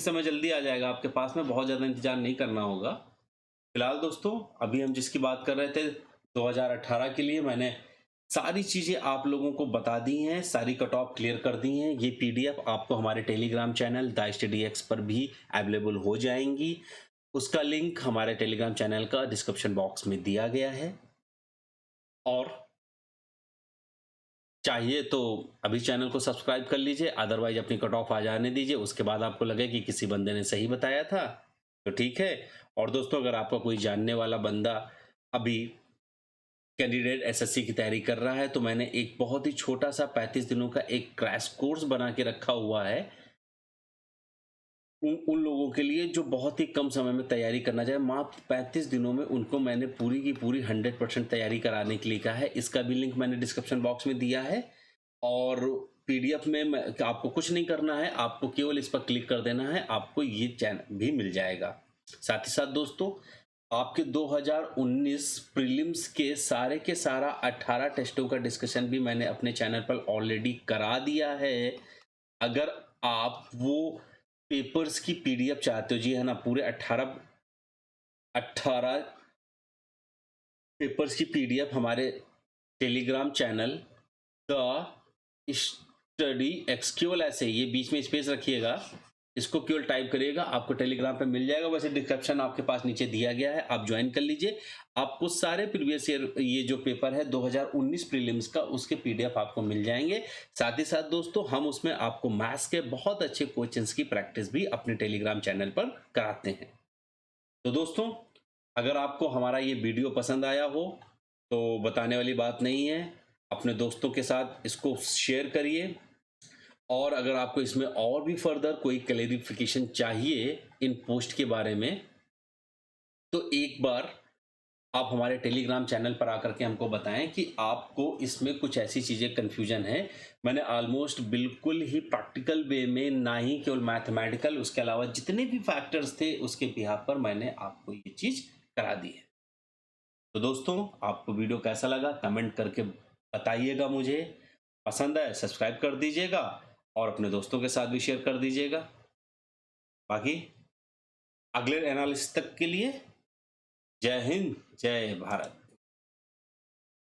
समय जल्दी आ जाएगा आपके पास में, बहुत ज़्यादा इंतज़ार नहीं करना होगा। फिलहाल दोस्तों, अभी हम जिसकी बात कर रहे थे 2018 के लिए मैंने सारी चीज़ें आप लोगों को बता दी हैं, सारी कट ऑफ क्लियर कर दी हैं। ये पीडीएफ आपको हमारे Telegram channel the study x पर भी अवेलेबल हो जाएंगी। उसका लिंक हमारे टेलीग्राम चैनल का डिस्क्रिप्शन बॉक्स में दिया गया है, और चाहिए तो अभी चैनल को सब्सक्राइब कर लीजिए, अदरवाइज अपनी कट ऑफ आ जाने दीजिए। उसके बाद आपको लगे कि किसी बंदे ने सही बताया था तो ठीक है। और दोस्तों, अगर आपका कोई जानने वाला बंदा अभी कैंडिडेट एसएससी की तैयारी कर रहा है तो मैंने एक बहुत ही छोटा सा 35 दिनों का एक क्रैश कोर्स बना के रखा हुआ है उन उन लोगों के लिए जो बहुत ही कम समय में तैयारी करना चाहे। मात्र 35 दिनों में उनको मैंने पूरी की पूरी 100% तैयारी कराने के लिए कहा है। इसका भी लिंक मैंने डिस्क्रिप्शन बॉक्स में दिया है और पीडीएफ में आपको कुछ नहीं करना है, आपको केवल इस पर क्लिक कर देना है, आपको ये चैनल भी मिल जाएगा। साथ ही साथ दोस्तों, आपके 2019 प्रीलिम्स के सारा 18 टेस्टों का डिस्कशन भी मैंने अपने चैनल पर ऑलरेडी करा दिया है। अगर आप वो पेपर्स की पीडीएफ चाहते हो, जी है ना, पूरे 18 पेपर्स की पीडीएफ हमारे Telegram channel the study x, केवल ऐसे ये बीच में स्पेस रखिएगा, इसको केवल टाइप करिएगा, आपको टेलीग्राम पे मिल जाएगा। वैसे डिस्क्रिप्शन आपके पास नीचे दिया गया है, आप ज्वाइन कर लीजिए। आपको सारे प्रीवियस ईयर ये जो पेपर है 2019 प्रीलिम्स का, उसके पीडीएफ आपको मिल जाएंगे। साथ ही साथ दोस्तों, हम उसमें आपको मैथ्स के बहुत अच्छे क्वेश्चंस की प्रैक्टिस भी अपने टेलीग्राम चैनल पर कराते हैं। तो दोस्तों, अगर आपको हमारा ये वीडियो पसंद आया हो तो बताने वाली बात नहीं है, अपने दोस्तों के साथ इसको शेयर करिए। और अगर आपको इसमें और भी फर्दर कोई क्लेरिफिकेशन चाहिए इन पोस्ट के बारे में, तो एक बार आप हमारे टेलीग्राम चैनल पर आकर के हमको बताएं कि आपको इसमें कुछ ऐसी चीज़ें कन्फ्यूजन है। मैंने ऑलमोस्ट बिल्कुल ही प्रैक्टिकल वे में, ना ही केवल मैथमेटिकल, उसके अलावा जितने भी फैक्टर्स थे उसके बिहाफ पर मैंने आपको ये चीज़ करा दी है। तो दोस्तों, आपको वीडियो कैसा लगा कमेंट करके बताइएगा मुझे। पसंद है सब्सक्राइब कर दीजिएगा और अपने दोस्तों के साथ भी शेयर कर दीजिएगा। बाकी अगले एनालिसिस तक के लिए जय हिंद, जय भारत।